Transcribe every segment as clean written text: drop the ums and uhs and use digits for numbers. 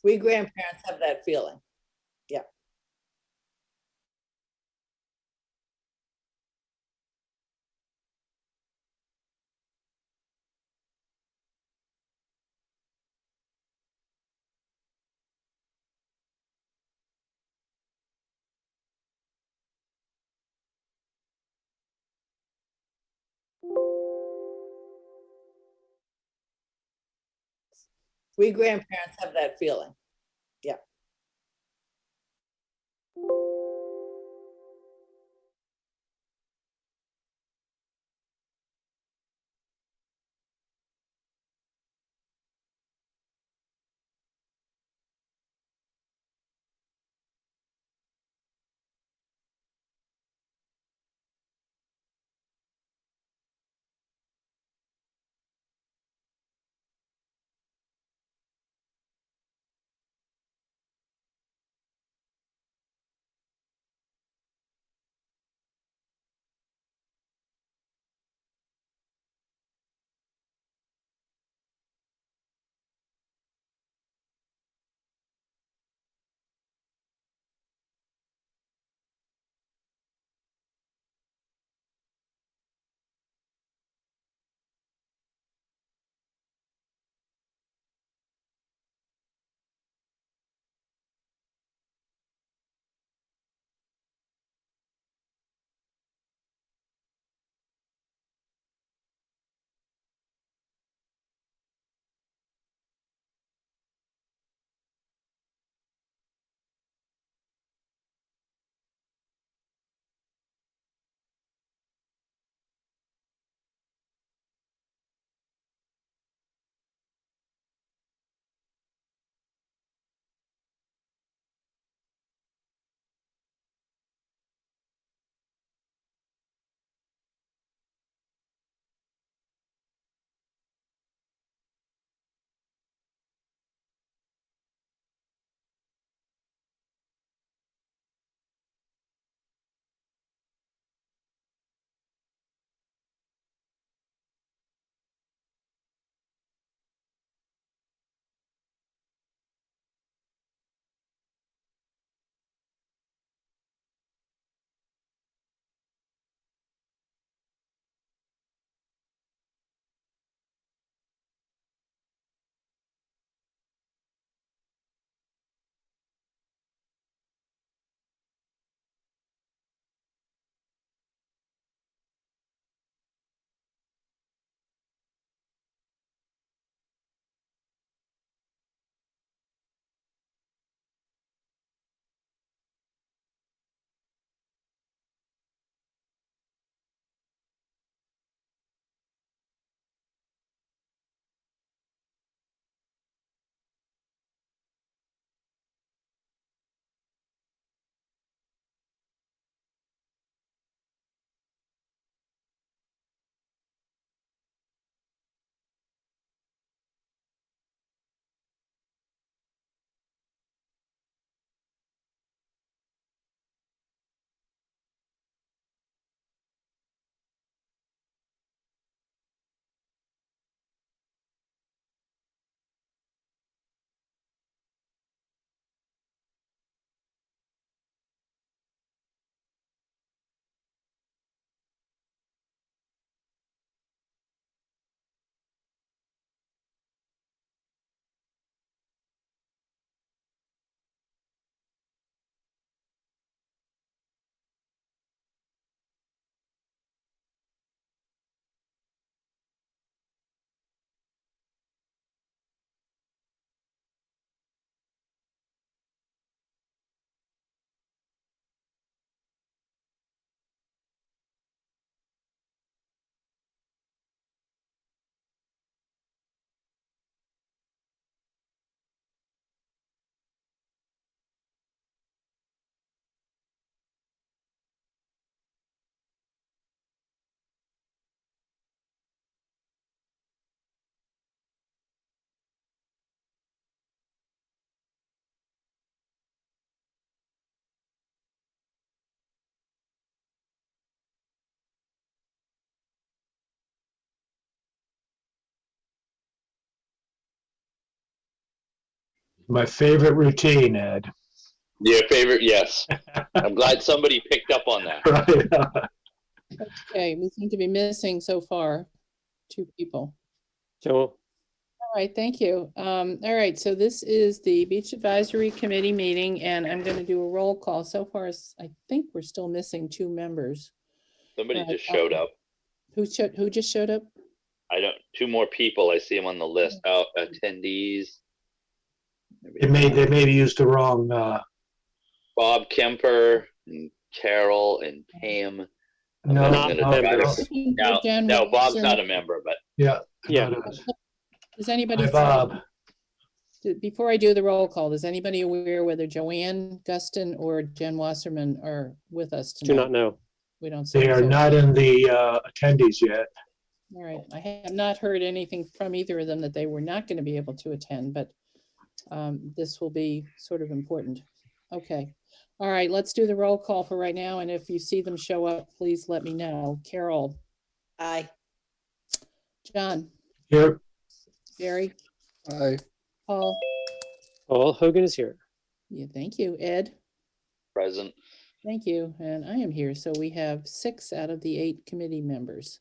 We grandparents have that feeling. Yeah. We grandparents have that feeling. Yeah. My favorite routine, Ed. Your favorite? Yes. I'm glad somebody picked up on that. Right. Okay, we seem to be missing so far 2 people. So All right, thank you. All right, so this is the Beach Advisory Committee meeting, and I'm going to do a roll call. So far, I think we're still missing 2 members. Somebody Right, just showed up. Who just showed up? 2 more people. I see them on the list. Attendees. They may used the wrong, Bob Kemper and Carol and Pam. no, Not members. No, Bob's not a member, but Yeah. Yeah. Does anybody? Hi, Bob. Before I do the roll call, is anybody aware whether Joanne Guston or Jen Wasserman are with us tonight? do not know. We don't. see They are them. not in the attendees yet. All right, I have not heard anything from either of them that they were not going to be able to attend, but this will be sort of important. Okay, all right, let's do the roll call for right now, and if you see them show up, please let me know. Carol, Aye. John, Here, Jerry, Aye. Paul, Paul Hogan is here. yeah, thank you, Ed, present. thank you, and I am here, so we have 6 out of the 8 committee members.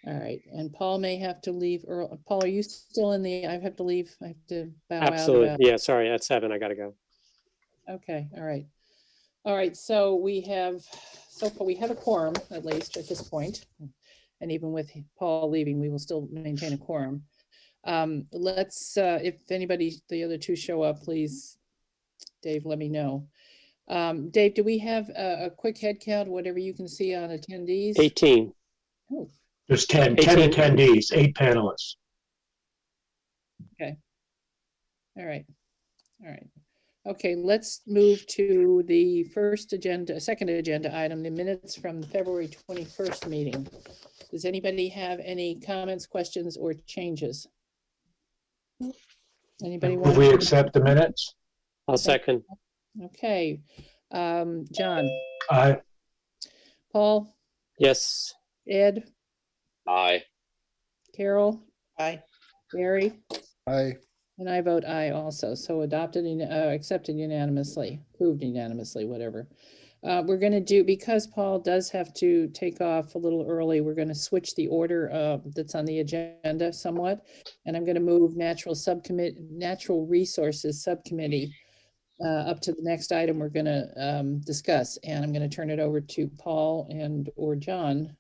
All right, and Paul may have to leave early. Paul, are you still in the, I have to leave, I have to bow out. Absolutely. about- Yeah, sorry, at 7, I gotta go. Okay, all right. All right, so we have a quorum, at least at this point. And even with Paul leaving, we will still maintain a quorum. Let's, if anybody, the other 2 show up, please, Dave, let me know. Dave, do we have a quick head count, whatever you can see on attendees? 18. Oh, there's 10 18. attendees, 8 panelists. all right, all right. Okay, let's move to the second agenda item, the minutes from the February 21st meeting. Does anybody have any comments, questions, or changes? Anybody Will want? we accept the minutes? I'll second. Okay, John, Aye. Paul, Yes. Ed, Aye. Carol, Aye. Barry, Aye. and I vote aye also. So adopted, accepted unanimously, approved unanimously, whatever. We're going to do, because Paul does have to take off a little early, we're going to switch the order that's on the agenda somewhat. And I'm going to move Natural Resources Subcommittee up to the next item we're going to discuss. And I'm going to turn it over to Paul or John.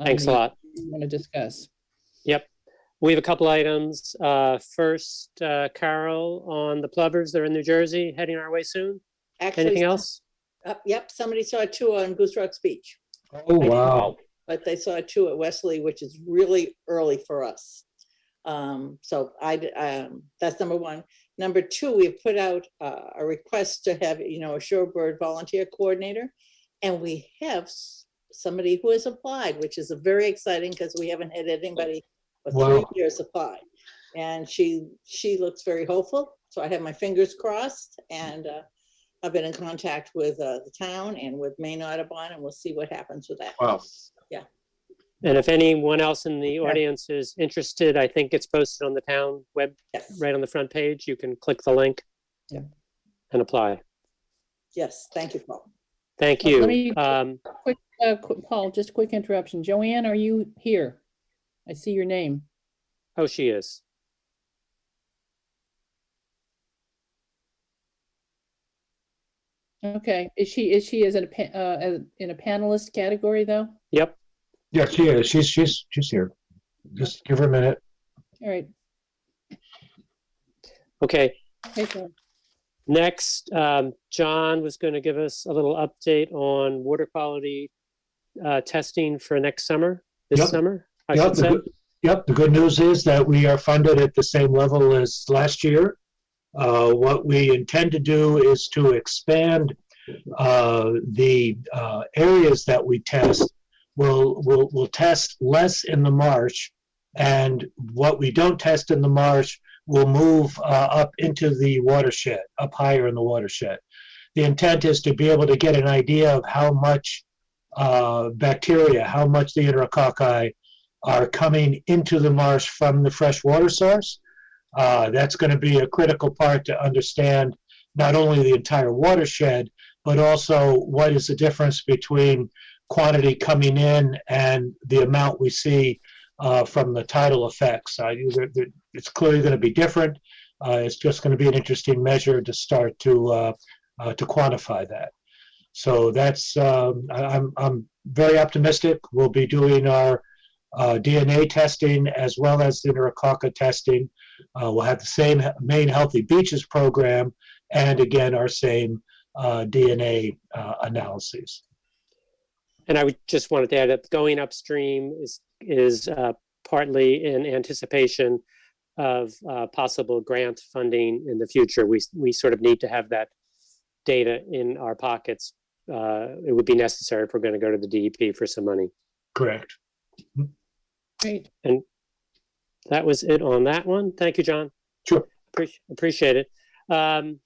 Thanks a lot. You want to discuss? Yep. We have a couple items. First, Carol, on the plovers, they're in New Jersey, heading our way soon. Actually, Anything else? Yep, somebody saw 2 on Goose Rock's Beach, Oh, wow. but they saw 2 at Wesley, which is really early for us. So that's number 1. Number 2, we put out a request to have, a shorebird volunteer coordinator. And we have somebody who has applied, which is very exciting because we haven't had anybody for 3 Wow. years apply. And she looks very hopeful. So I have my fingers crossed, and I've been in contact with the town and with Maine Audubon, and we'll see what happens with that. Wow. And if anyone else in the audience is interested, I think it's posted on the town web, Yes. right on the front page. You can click the link Yeah. and apply. Yes, thank you, Paul. Thank Let you. me- Paul, just a quick interruption. Joanne, are you here? I see your name. Oh, she is. Okay, is she in a panelist category though? Yep. Yeah, she is. She's here. Just give her a minute. All right. Okay. Okay, so- Next, John was going to give us a little update on water quality testing for next summer, this Yep. summer, I Yep, should say. the good news is that we are funded at the same level as last year. What we intend to do is to expand the areas that we test. We'll test less in the marsh, and what we don't test in the marsh will move up into the watershed, up higher in the watershed. The intent is to be able to get an idea of how much bacteria, how much the enterococci are coming into the marsh from the fresh water source. That's going to be a critical part to understand not only the entire watershed, but also what is the difference between quantity coming in and the amount we see from the tidal effects. It's clearly going to be different. It's just going to be an interesting measure to start to quantify that. So that's I'm very optimistic. We'll be doing our DNA testing as well as interacocca testing. We'll have the same Maine Healthy Beaches program, and again our same DNA analyses. And I would just wanted to add that going upstream is partly in anticipation of possible grant funding in the future. We sort of need to have that data in our pockets. It would be necessary if we're going to go to the DEP for some money. Correct. Great. And that was it on that one. Thank you, John. Sure. Appreciate it. The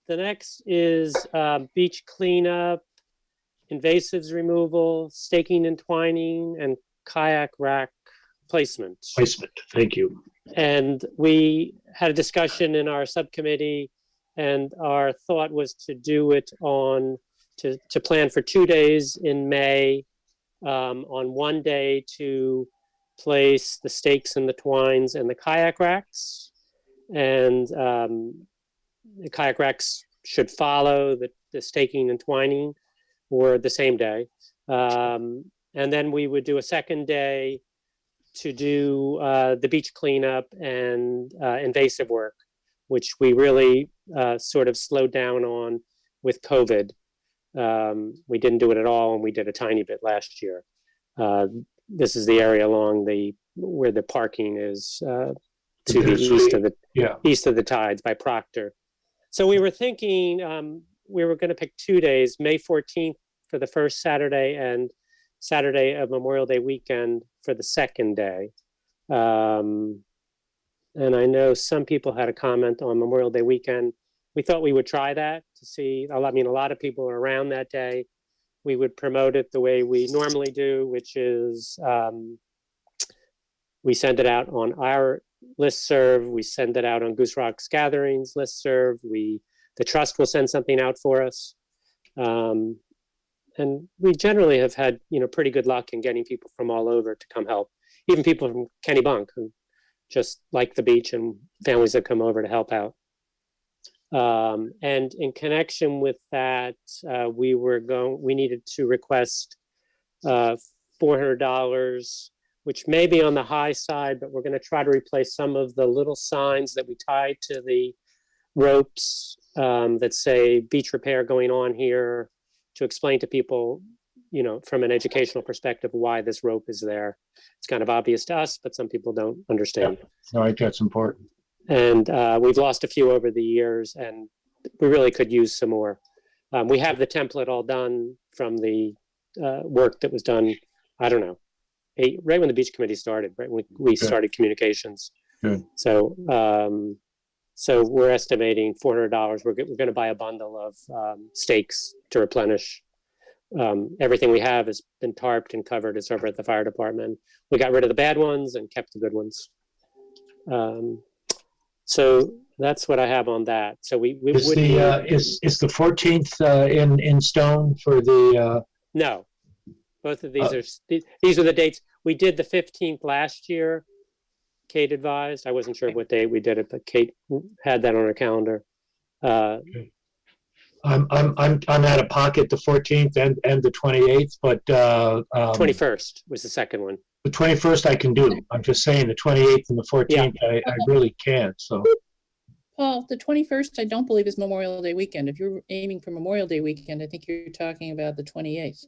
next is beach cleanup, invasives removal, staking and twining, and kayak rack placement. Thank you. And we had a discussion in our subcommittee, and our thought was to do it to plan for 2 days in May, on one day to place the stakes and the twines and the kayak racks. And the kayak racks should follow the staking and twining, or the same day. And then we would do a second day to do the beach cleanup and invasive work, which we really sort of slowed down on with COVID. We didn't do it at all, and we did a tiny bit last year. This is the area along where the parking is to the east of the tides by Proctor. So we were thinking we were going to pick 2 days, May 14th for the first Saturday and Saturday of Memorial Day weekend for the second day. And I know some people had a comment on Memorial Day weekend. We thought we would try that to see. I mean, a lot of people are around that day. We would promote it the way we normally do, which is we send it out on our listserv. We send it out on Goose Rock's Gatherings listserv. The trust will send something out for us. And we generally have had, pretty good luck in getting people from all over to come help. Even people from Kennebunk who just like the beach, and families that come over to help out. And in connection with that, we needed to request $400, which may be on the high side, but we're going to try to replace some of the little signs that we tie to the ropes that say beach repair going on here, to explain to people, from an educational perspective, why this rope is there. It's kind of obvious to us, but some people don't understand. No, I think that's important. And we've lost a few over the years, and we really could use some more. We have the template all done from the work that was done, I don't know, right when the beach committee started, right when we started communications. Good. So we're estimating $400. We're going to buy a bundle of stakes to replenish. Everything we have has been tarped and covered. It's over at the fire department. We got rid of the bad ones and kept the good ones. So that's what I have on that. So we is the 14th in stone for the? No, both of these are the dates. We did the 15th last year. Kate advised. I wasn't sure what day we did it, but Kate had that on her calendar. I'm out of pocket the 14th and the 28th, but 21st was the second one. The 21st I can do. I'm just saying the 28th and the 14th I really can't. So, Paul, the 21st I don't believe is Memorial Day weekend. If you're aiming for Memorial Day weekend, I think you're talking about the 28th.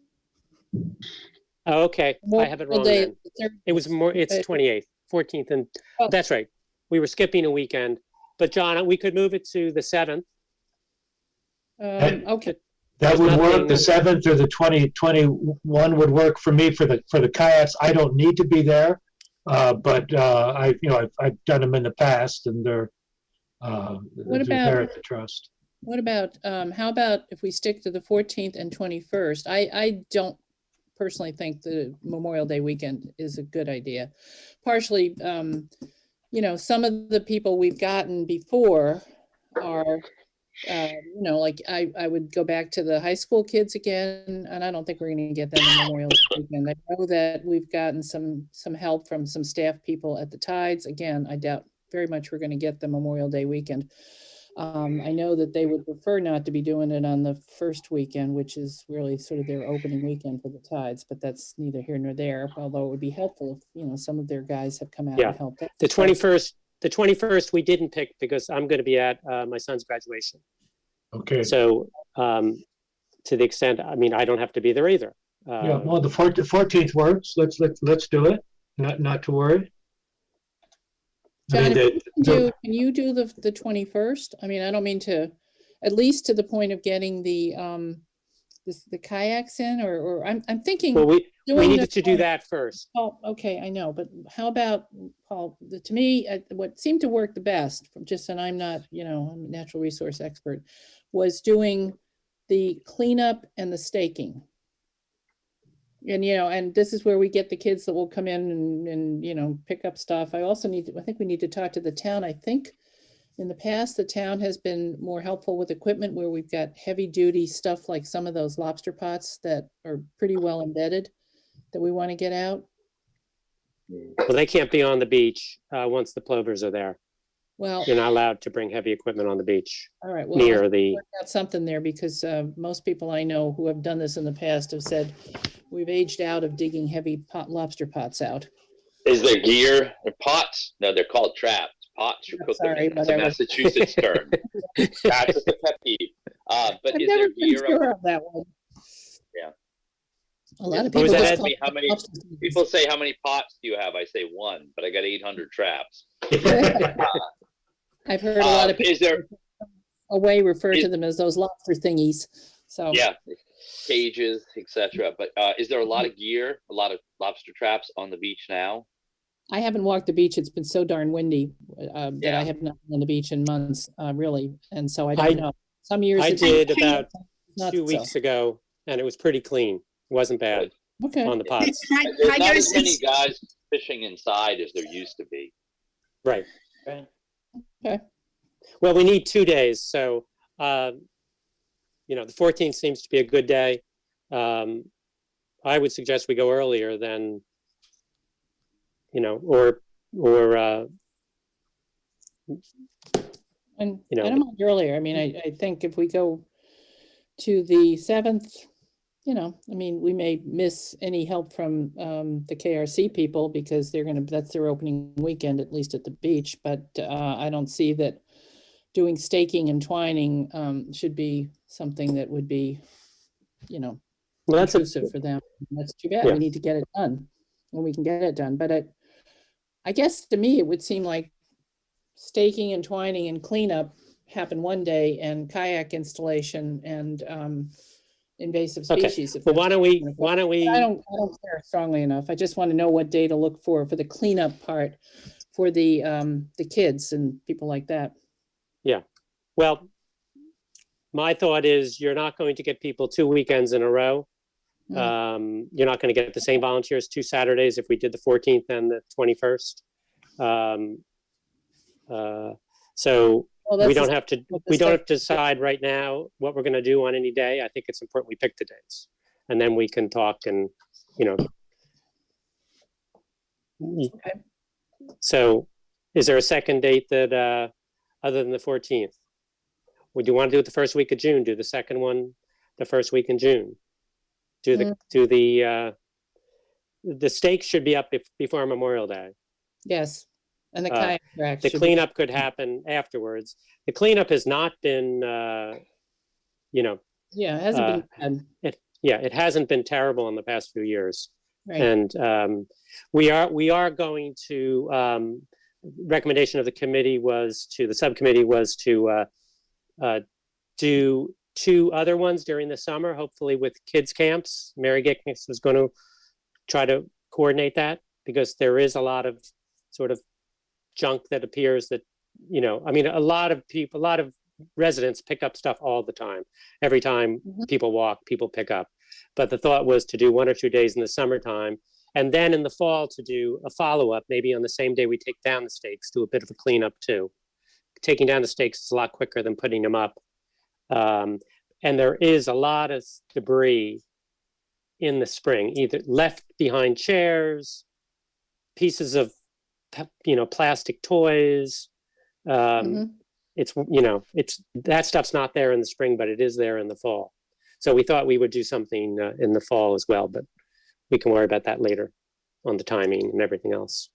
Oh, okay. I have it wrong then. It was more. It's 28th, 14th, and that's right. We were skipping a weekend, but John, we could move it to the 7th. Okay. That would work. The 7th or the 21 would work for me for the kayaks. I don't need to be there, but I've done them in the past, and they're there at the trust. What about how about if we stick to the 14th and 21st? I don't personally think the Memorial Day weekend is a good idea, partially some of the people we've gotten before are, like I would go back to the high school kids again, and I don't think we're going to get them on Memorial Day weekend. I know that we've gotten some help from some staff people at the Tides. Again, I doubt very much we're going to get the Memorial Day weekend. I know that they would prefer not to be doing it on the first weekend, which is really sort of their opening weekend for the Tides, but that's neither here nor there, although it would be helpful if, some of their guys have come out Yeah. and helped. The 21st we didn't pick because I'm going to be at my son's graduation. Okay. So to the extent, I don't have to be there either. Yeah, well, the 14th works. Let's do it. Not to worry. John, can you do the 21st? I don't mean to, at least to the point of getting the kayaks in, or I'm thinking. Well, we needed to do 20th. that first. Oh, okay, I know, but how about, Paul, to me, what seemed to work the best, and I'm not, I'm a natural resource expert, was doing the cleanup and the staking. And, and this is where we get the kids that will come in and pick up stuff. I think we need to talk to the town. I think in the past, the town has been more helpful with equipment where we've got heavy duty stuff like some of those lobster pots that are pretty well embedded that we want to get out. Well, they can't be on the beach once the plovers are there. Well, you're not allowed to bring heavy equipment on the beach. All right. Well, near the. Got something there because most people I know who have done this in the past have said we've aged out of digging heavy lobster pots out. Is there gear or pots? No, they're called traps. Pots for cooking. Sorry, That's a Massachusetts term. That's just a pet peeve. But I've is never there been gear? sure of that one. Yeah. A lot of What was people that? just Me, how many people say how many pots do you have? I say one, but I got 800 traps. I've heard a lot of people Is there refer to them as those lobster thingies. So yeah, cages, etc. But is there a lot of gear, a lot of lobster traps on the beach now? I haven't walked the beach. It's been so darn windy that Yeah. I have not been on the beach in months, really. And so I don't know. Some years I did about not 2 so. weeks ago, and it was pretty clean. It wasn't bad Okay. on the pots. There's not as many guys fishing inside as there used to be. Right. Okay. Well, we need 2 days, so the 14th seems to be a good day. I would suggest we go earlier than, or And I don't mind earlier. I think if we go to the 7th, we may miss any help from the KRC people because that's their opening weekend, at least at the beach. But I don't see that doing staking and twining should be something that would be, well, that's intrusive for them. That's too bad. Yeah. We need to get it done when we can get it done. But I guess to me, it would seem like staking and twining and cleanup happen one day, and kayak installation and invasive Okay. species. Well, why don't we? I don't care strongly enough. I just want to know what day to look for the cleanup part for the kids and people like that. Yeah. Well, my thought is you're not going to get people 2 weekends in a row. You're not going to get the same volunteers 2 Saturdays if we did the 14th and the 21st. So we don't have to decide right now what we're going to do on any day. I think it's important we pick the dates, and then we can talk and, Okay. So is there a second date that, other than the 14th? Would you want to do it the first week of June? Do the second one the first week in June? The stakes should be up before Memorial Day. Yes. And the kayak track. The cleanup could happen afterwards. The cleanup has not been, Yeah, it hasn't been bad. It hasn't been terrible in the past few years. Right. And we are going to, recommendation of the subcommittee was to do 2 other ones during the summer, hopefully with kids camps. Mary Gickness is going to try to coordinate that because there is a lot of sort of junk that appears that, a lot of residents pick up stuff all the time. Every time people walk, people pick up. But the thought was to do 1 or 2 days in the summertime And then in the fall to do a follow-up, maybe on the same day we take down the stakes, do a bit of a cleanup too. Taking down the stakes is a lot quicker than putting them up. And there is a lot of debris in the spring, either left behind chairs, pieces of, plastic toys. It's, that stuff's not there in the spring, but it is there in the fall. So we thought we would do something in the fall as well, but we can worry about that later on the timing and everything else.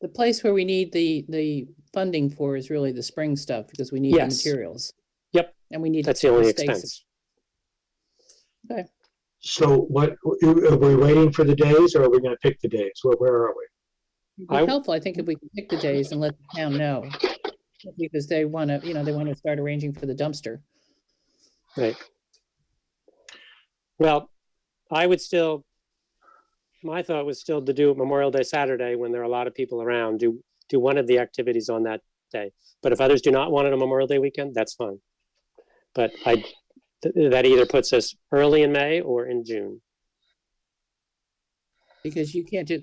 The place where we need the funding for is really the spring stuff, because we need the Yes. materials. Yep. And we need. That's the only stakes. expense. Okay. So what, are we waiting for the days, or are we gonna pick the days? Where are we? It'd be helpful, I think, if we could pick the days and let the town know. Because they want to, they want to start arranging for the dumpster. Right. Well, my thought was still to do Memorial Day Saturday when there are a lot of people around, do one of the activities on that day. But if others do not want it on Memorial Day weekend, that's fine. But that either puts us early in May or in June. Because we can't do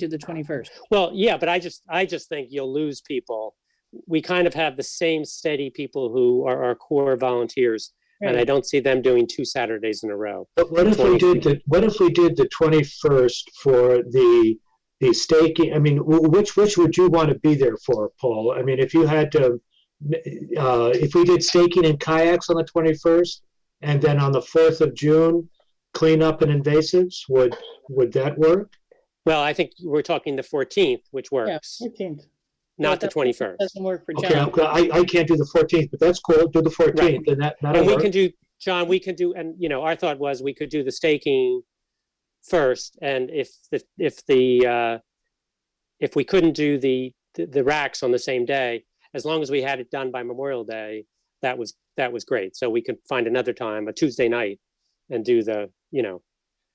the 21st. Well, yeah, but I just think you'll lose people. We kind of have the same steady people who are our core volunteers, and I don't see them doing 2 Saturdays in a row. But what if we did the 21st for the staking? I mean, which would you want to be there for, Paul? I mean, if you had to, if we did staking and kayaks on the 21st, and then on the 4th of June, cleanup and invasives, would that work? Well, I think we're talking the 14th, which works, 14th. not the 21st. Doesn't work for Okay, John. I can't do the 14th, but that's cool. Do the 14th, and that'll And we work. can do, John, and our thought was we could do the staking first, and if we couldn't do the racks on the same day, as long as we had it done by Memorial Day, that was great. So we could find another time, a Tuesday night, and do the,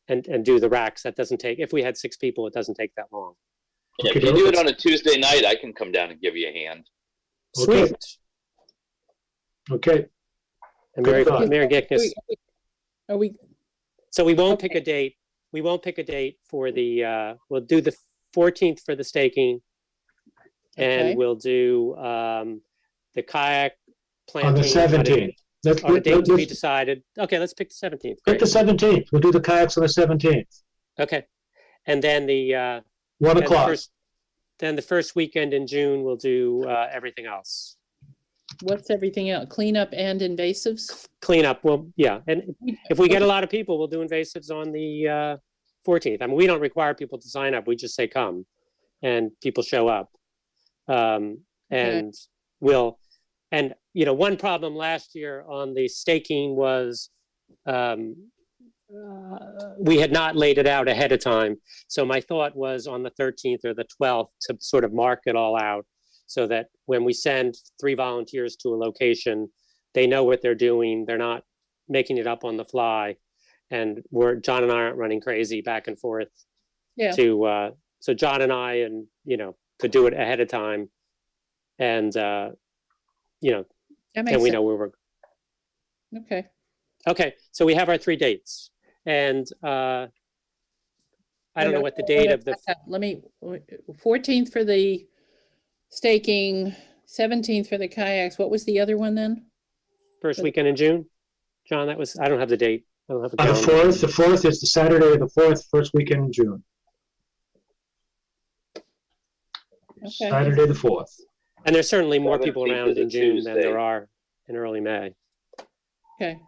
and do the racks. That doesn't take, if we had 6 people, it doesn't take that long. Yeah, if you do it on a Tuesday night, I can come down and give you a hand. Okay. Sweet. Okay. And Good thought. Mary Gickness. Are we, So we won't Okay. pick a date. We won't pick a date for the, we'll do the 14th for the staking. And Okay. we'll do the kayak planting. On the on a- 17th. On a date to be Let's decided. Okay, let's pick the 17th. pick Great. the 17th. We'll do the kayaks on the 17th. Okay. And then the 1 then o'clock. the first weekend in June, we'll do everything else. what's everything else? Cleanup and invasives? Cleanup, well, yeah. And if we get a lot of people, we'll do invasives on the 14th. I mean, we don't require people to sign up. We just say come, and people show up. And one problem last year on the staking was we had not laid it out ahead of time. So my thought was on the 13th or the 12th to sort of mark it all out so that when we send 3 volunteers to a location, they know what they're doing. They're not making it up on the fly. And John and I aren't running crazy back and forth Yeah. so John and I could do it ahead of time. And, That and makes we sense. know where we're, Okay. okay, so we have our 3 dates. And I don't know what the date of the, Let me, 14th for the staking, 17th for the kayaks. What was the other one then? first weekend in June? John, I don't have the date. I don't have the The calendar. 4th is the Saturday of the 4th, first weekend in June. Okay. Saturday the 4th. And there's certainly more people 17th around is a in June than Tuesday. there are in early May. Okay.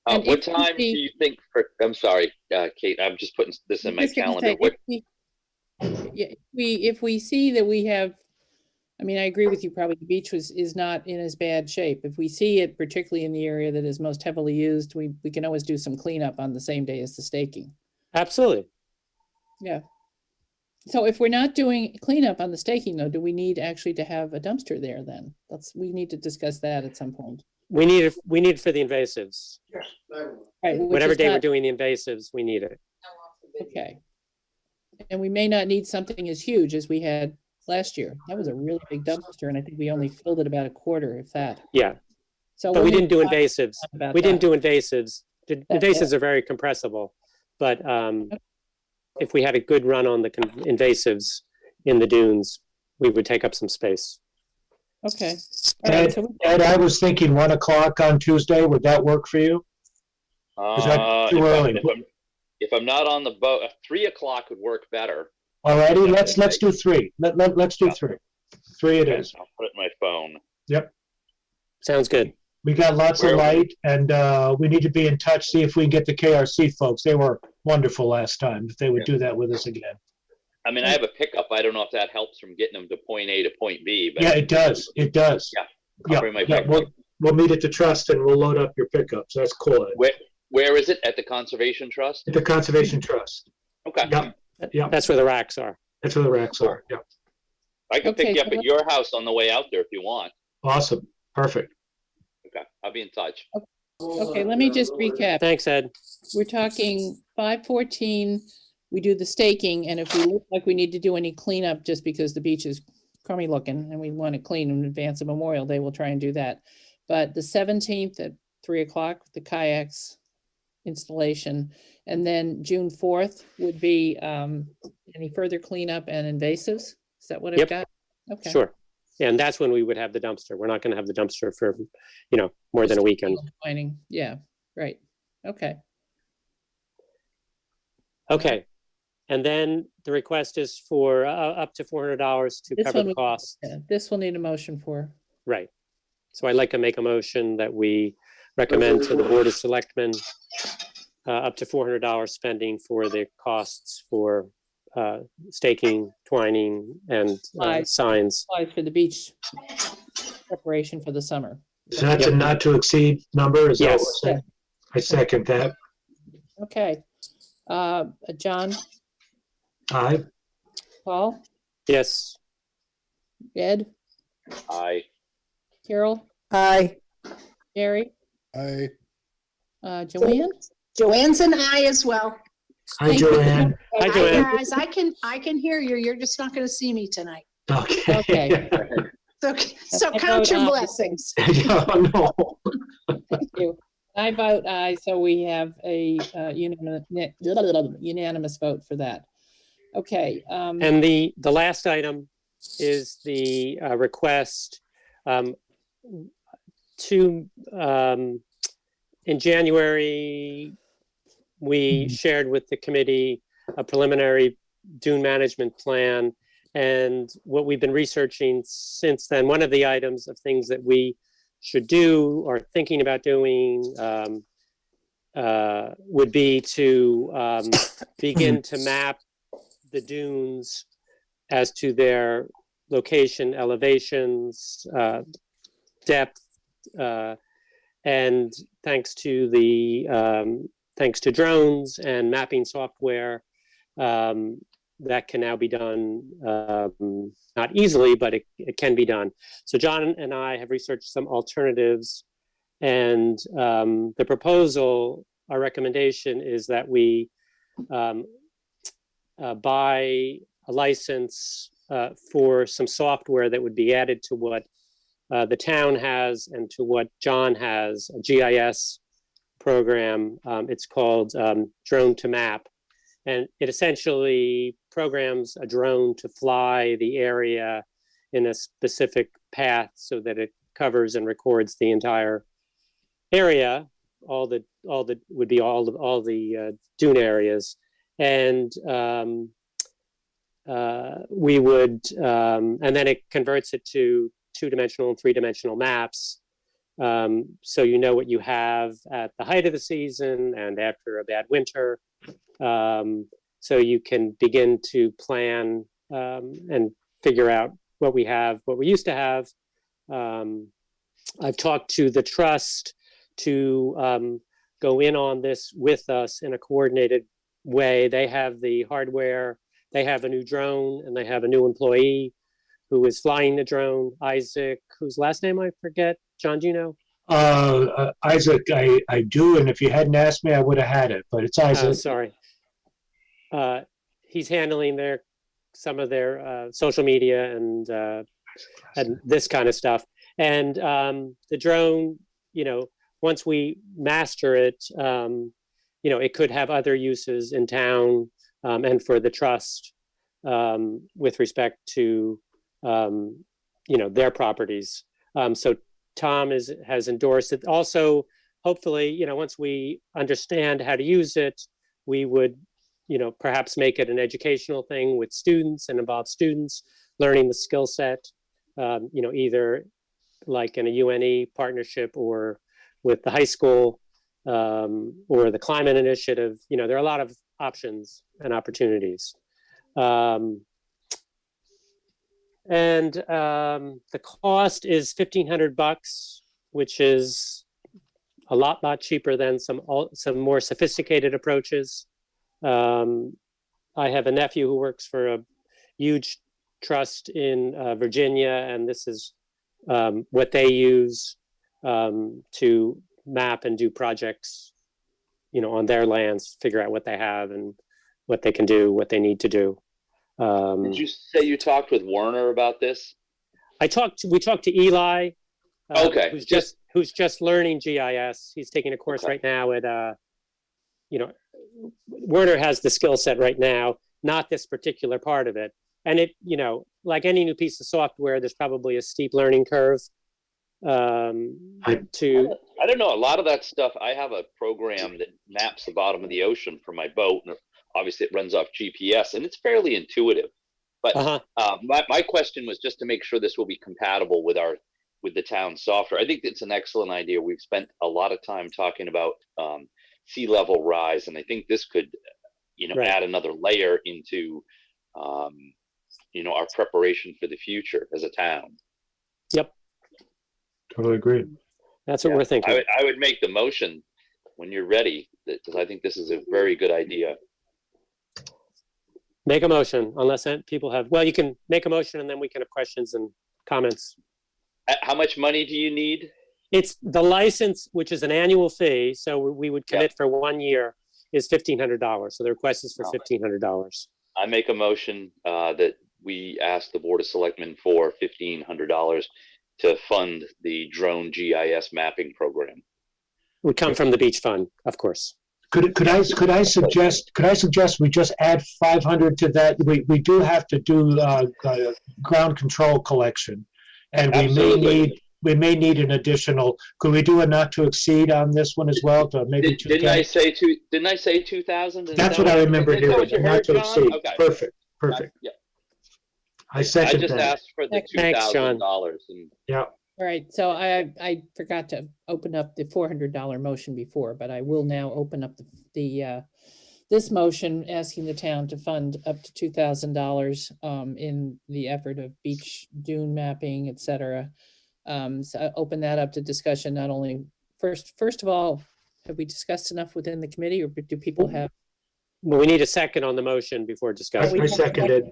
And What if we time do see- you think I'm sorry, Kate, I'm just putting this in my Just gonna calendar. say, What, if we see that we have, I mean, I agree with you, probably the beach is not in as bad shape. If we see it, particularly in the area that is most heavily used, we can always do some cleanup on the same day as the staking. Absolutely. Yeah. So if we're not doing cleanup on the staking though, do we need actually to have a dumpster there then? We need to discuss that at some point. We need it for the invasives. Right, which Whatever is day we're not- doing the invasives, we need it. Okay. And we may not need something as huge as we had last year. That was a really big dumpster and I think we only filled it about a quarter, if that. Yeah, So but we we'll didn't do need to talk invasives. about We didn't that. do invasives. The That's invasives are very compressible, but if we had a good run on the invasives in the dunes, we would take up some space. Okay. All right, Ed, so Ed, I was thinking 1 o'clock on Tuesday. Would that work for you? Is that too early? If I'm not on the boat, 3 o'clock would work better. Alrighty, let's do 3. Let's do 3. 3 it is. I'll put it in my phone. Yep. Sounds good. We got lots of Where- light, and we need to be in touch, see if we can get the KRC folks. They were wonderful last time, if they would do that with us again. I mean, I have a pickup. I don't know if that helps from getting them to point A to point B, but Yeah, it does. It does. Yeah. Yeah, I'll bring my yeah, pickup. we'll meet at the trust and we'll load up your pickups. That's cool. Ed. Where is it? At the Conservation Trust? At the Conservation Trust. Okay. Yeah, yeah, That's where the racks are. that's where the racks are. Yeah, I can pick Okay, you up so at your house on the way out there if you want. awesome. Perfect. Okay, I'll be in touch. Okay, let me just recap. Thanks, Ed. We're talking 5:14, we do the staking, and if we look like we need to do any cleanup just because the beach is crummy looking and we want to clean in advance of Memorial Day, we'll try and do that. But the 17th at 3 o'clock, the kayaks installation, and then June 4th would be any further cleanup and invasives? Is that what I've Yep. got? Okay. Sure. And that's when we would have the dumpster. We're not going to have the dumpster for, more than a weekend. Mining, yeah, right, okay. Okay. And then the request is for up to $400 to This cover one the we- costs. Yeah, this will need a motion for. Right. So I'd like to make a motion that we recommend to the Board of Selectmen up to $400 spending for the costs for staking, twining, and Supplies. signs. Applies for the beach preparation for the summer. So that's a not to exceed number, is that what Yes. we're saying? I second that. Okay. John, Aye. Paul, Yes. Ed, Carol, Aye. Jerry, Aye. Joanne? Joanne's an aye as well. Hi, Joanne. Hi, Hi, Joanne. guys. I can hear you. You're just not going to see me tonight. Okay. Okay. So I count vote your aye. blessings. Oh, no. Thank you. I vote aye, so we have a unanimous vote for that. Okay. And the last item is the request to, in January, we shared with the committee a preliminary dune management plan. And what we've been researching since then, one of the items of things that we should do or thinking about doing would be to begin to map the dunes as to their location, elevations, depth, and thanks to drones and mapping software, that can now be done, not easily, but it can be done. So John and I have researched some alternatives, and the proposal, our recommendation is that we buy a license for some software that would be added to what the town has and to what John has, a GIS program. It's called Drone to Map. And it essentially programs a drone to fly the area in a specific path so that it covers and records the entire area, all the dune areas. And we would, and then it converts it to 2-dimensional and 3-dimensional maps. So you know what you have at the height of the season and after a bad winter. So you can begin to plan and figure out what we have, what we used to have. I've talked to the trust to go in on this with us in a coordinated way. They have the hardware, they have a new drone, and they have a new employee who is flying the drone, Isaac, whose last name I forget. John, do you know? Isaac, I do, and if you hadn't asked me, I would have had it, but it's Isaac. Sorry. He's handling some of their social media and this kind of stuff. And the drone, once we master it, it could have other uses in town. and for the trust with respect to their properties. So Tom has endorsed it. Also, hopefully, once we understand how to use it, we would, perhaps make it an educational thing with students and involve students learning the skill set, either like in a UNE partnership or with the high school or the climate initiative. There are a lot of options and opportunities. And the cost is $1,500, which is a lot cheaper than some more sophisticated approaches. I have a nephew who works for a huge trust in Virginia, and this is what they use to map and do projects, on their lands, figure out what they have and what they can do, what they need to do. Did you say you talked with Warner about this? We talked to Eli. Okay. Who's just learning GIS. He's taking a course right now at Werner has the skill set right now, not this particular part of it. And it, like any new piece of software, there's probably a steep learning curve. I don't know. A lot of that stuff, I have a program that maps the bottom of the ocean for my boat. And obviously it runs off GPS and it's fairly intuitive. But my question was just to make sure this will be compatible with the town software. I think it's an excellent idea. We've spent a lot of time talking about sea level rise, and I think this could, add another layer into, our preparation for the future as a town. Yep. Totally agree. That's what we're thinking. I would make the motion when you're ready, because I think this is a very good idea. Make a motion, unless people have, you can make a motion and then we can have questions and comments. How much money do you need? It's the license, which is an annual fee. So we would commit for 1 year, is $1,500. So the request is for $1,500. I make a motion that we ask the Board of Selectmen for $1,500 to fund the drone GIS mapping program. Would come from the beach fund, of course. Could I suggest we just add 500 to that? We do have to do ground control collection, and we may need an additional. Could we do a not to exceed on this one as well? To maybe didn't I say 2,000? That's what I remember hearing. Not to exceed. Okay. Perfect. Yeah. I second just that. asked for the $2,000. Yeah. All right, so I forgot to open up the $400 motion before, but I will now open up this motion asking the town to fund up to $2,000 in the effort of beach dune mapping, et cetera. So I open that up to discussion. Not only first of all, have we discussed enough within the committee, or do people have? Well, we need a second on the motion before discussion. I seconded.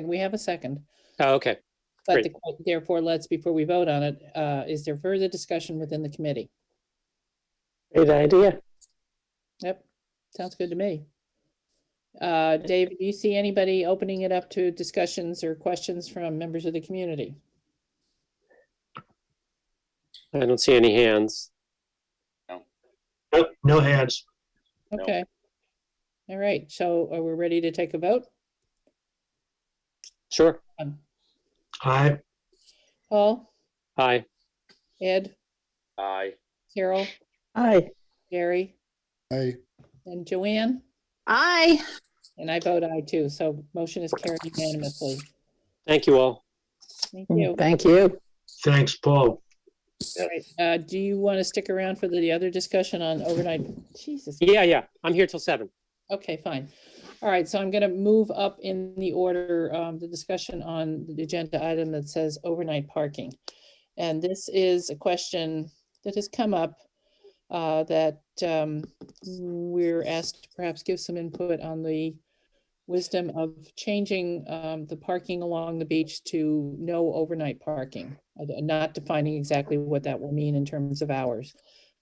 We have a second. Oh, okay. But therefore, before we vote on it, is there further discussion within the committee? Great idea. Yep, sounds good to me. Dave, do you see anybody opening it up to discussions or questions from members of the community? I don't see any hands. Nope, no hands. Okay. All right, so are we ready to take a vote? Sure. Aye. Paul? Aye. Ed? Aye. Carol? Aye. Gary? Aye. And Joanne? Aye. And I vote aye too, so motion is carried unanimously. Thank you all. Thank you. Thank you. Thanks, Paul. All right, do you want to stick around for the other discussion on overnight? Jesus. Yeah. I'm here till 7. Okay, fine. All right, so I'm going to move up in the order, the discussion on the agenda item that says overnight parking. And this is a question that has come up that we're asked to perhaps give some input on the wisdom of changing the parking along the beach to no overnight parking, not defining exactly what that will mean in terms of hours,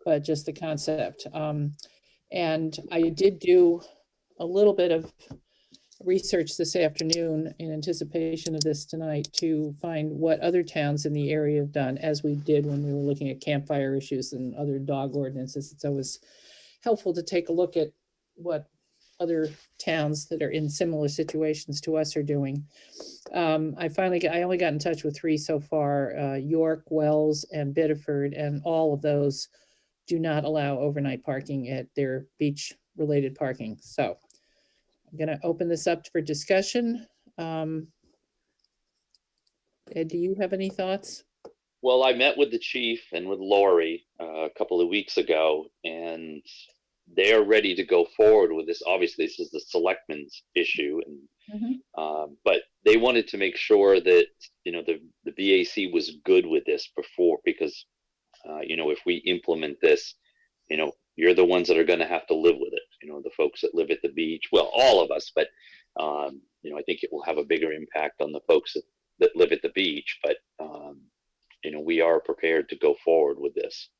but just the concept. And I did do a little bit of research this afternoon in anticipation of this tonight to find what other towns in the area have done, as we did when we were looking at campfire issues and other dog ordinances. It's always helpful to take a look at what other towns that are in similar situations to us are doing. I only got in touch with 3 so far, York, Wells, and Biddeford, and all of those do not allow overnight parking at their beach-related parking. So I'm gonna open this up for discussion. Ed, do you have any thoughts? Well, I met with the chief and with Lori a couple of weeks ago, and they're ready to go forward with this. Obviously, this is the selectmen's issue, and but they wanted to make sure that the BAC was good with this before, because if we implement this, you're the ones that are going to have to live with it. The folks that live at the beach, well, all of us, but I think it will have a bigger impact on the folks that live at the beach. But we are prepared to go forward with this.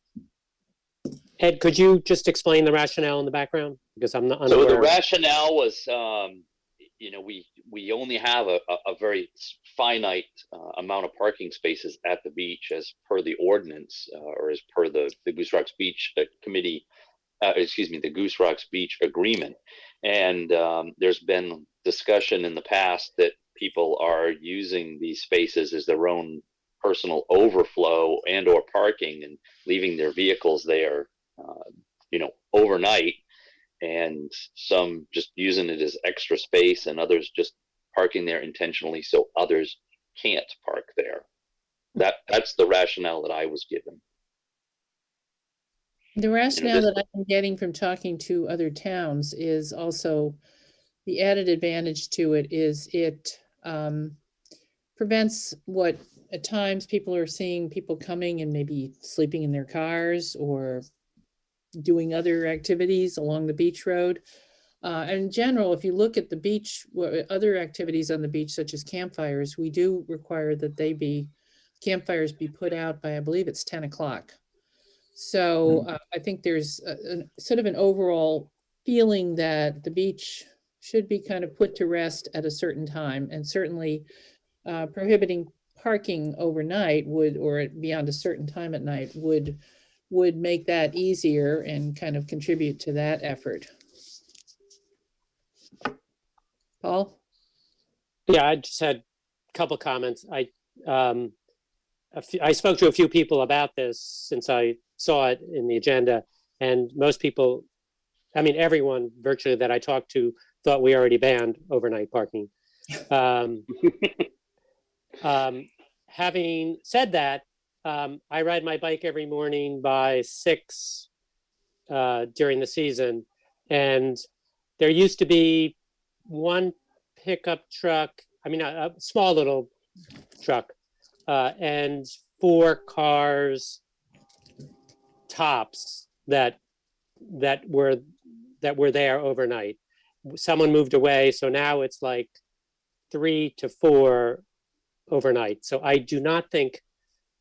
Ed, could you just explain the rationale in the background? Because I'm not So unaware. the rationale was, we only have a very finite amount of parking spaces at the beach as per the ordinance, or as per the Goose Rocks Beach Committee, the Goose Rocks Beach Agreement. And there's been discussion in the past that people are using these spaces as their own personal overflow and or parking, and leaving their vehicles there, overnight, and some just using it as extra space, and others just parking there intentionally so others can't park there. That's the rationale that I was given. The rationale that I've been getting from talking to other towns is also the added advantage to it is it prevents what at times people are seeing people coming and maybe sleeping in their cars or doing other activities along the beach road. And in general, if you look at the beach, other activities on the beach, such as campfires, we do require that campfires be put out by, I believe it's 10 o'clock. So I think there's sort of an overall feeling that the beach should be kind of put to rest at a certain time, and certainly prohibiting parking overnight or beyond a certain time at night would make that easier and kind of contribute to that effort. Paul? Yeah, I just had a couple comments. I spoke to a few people about this since I saw it in the agenda, and most people, everyone virtually that I talked to thought we already banned overnight parking. Having said that, I ride my bike every morning by 6 during the season, and there used to be one pickup truck, a small little truck, and 4 cars tops that were there overnight. Someone moved away, so now it's like 3 to 4 overnight. So I do not think,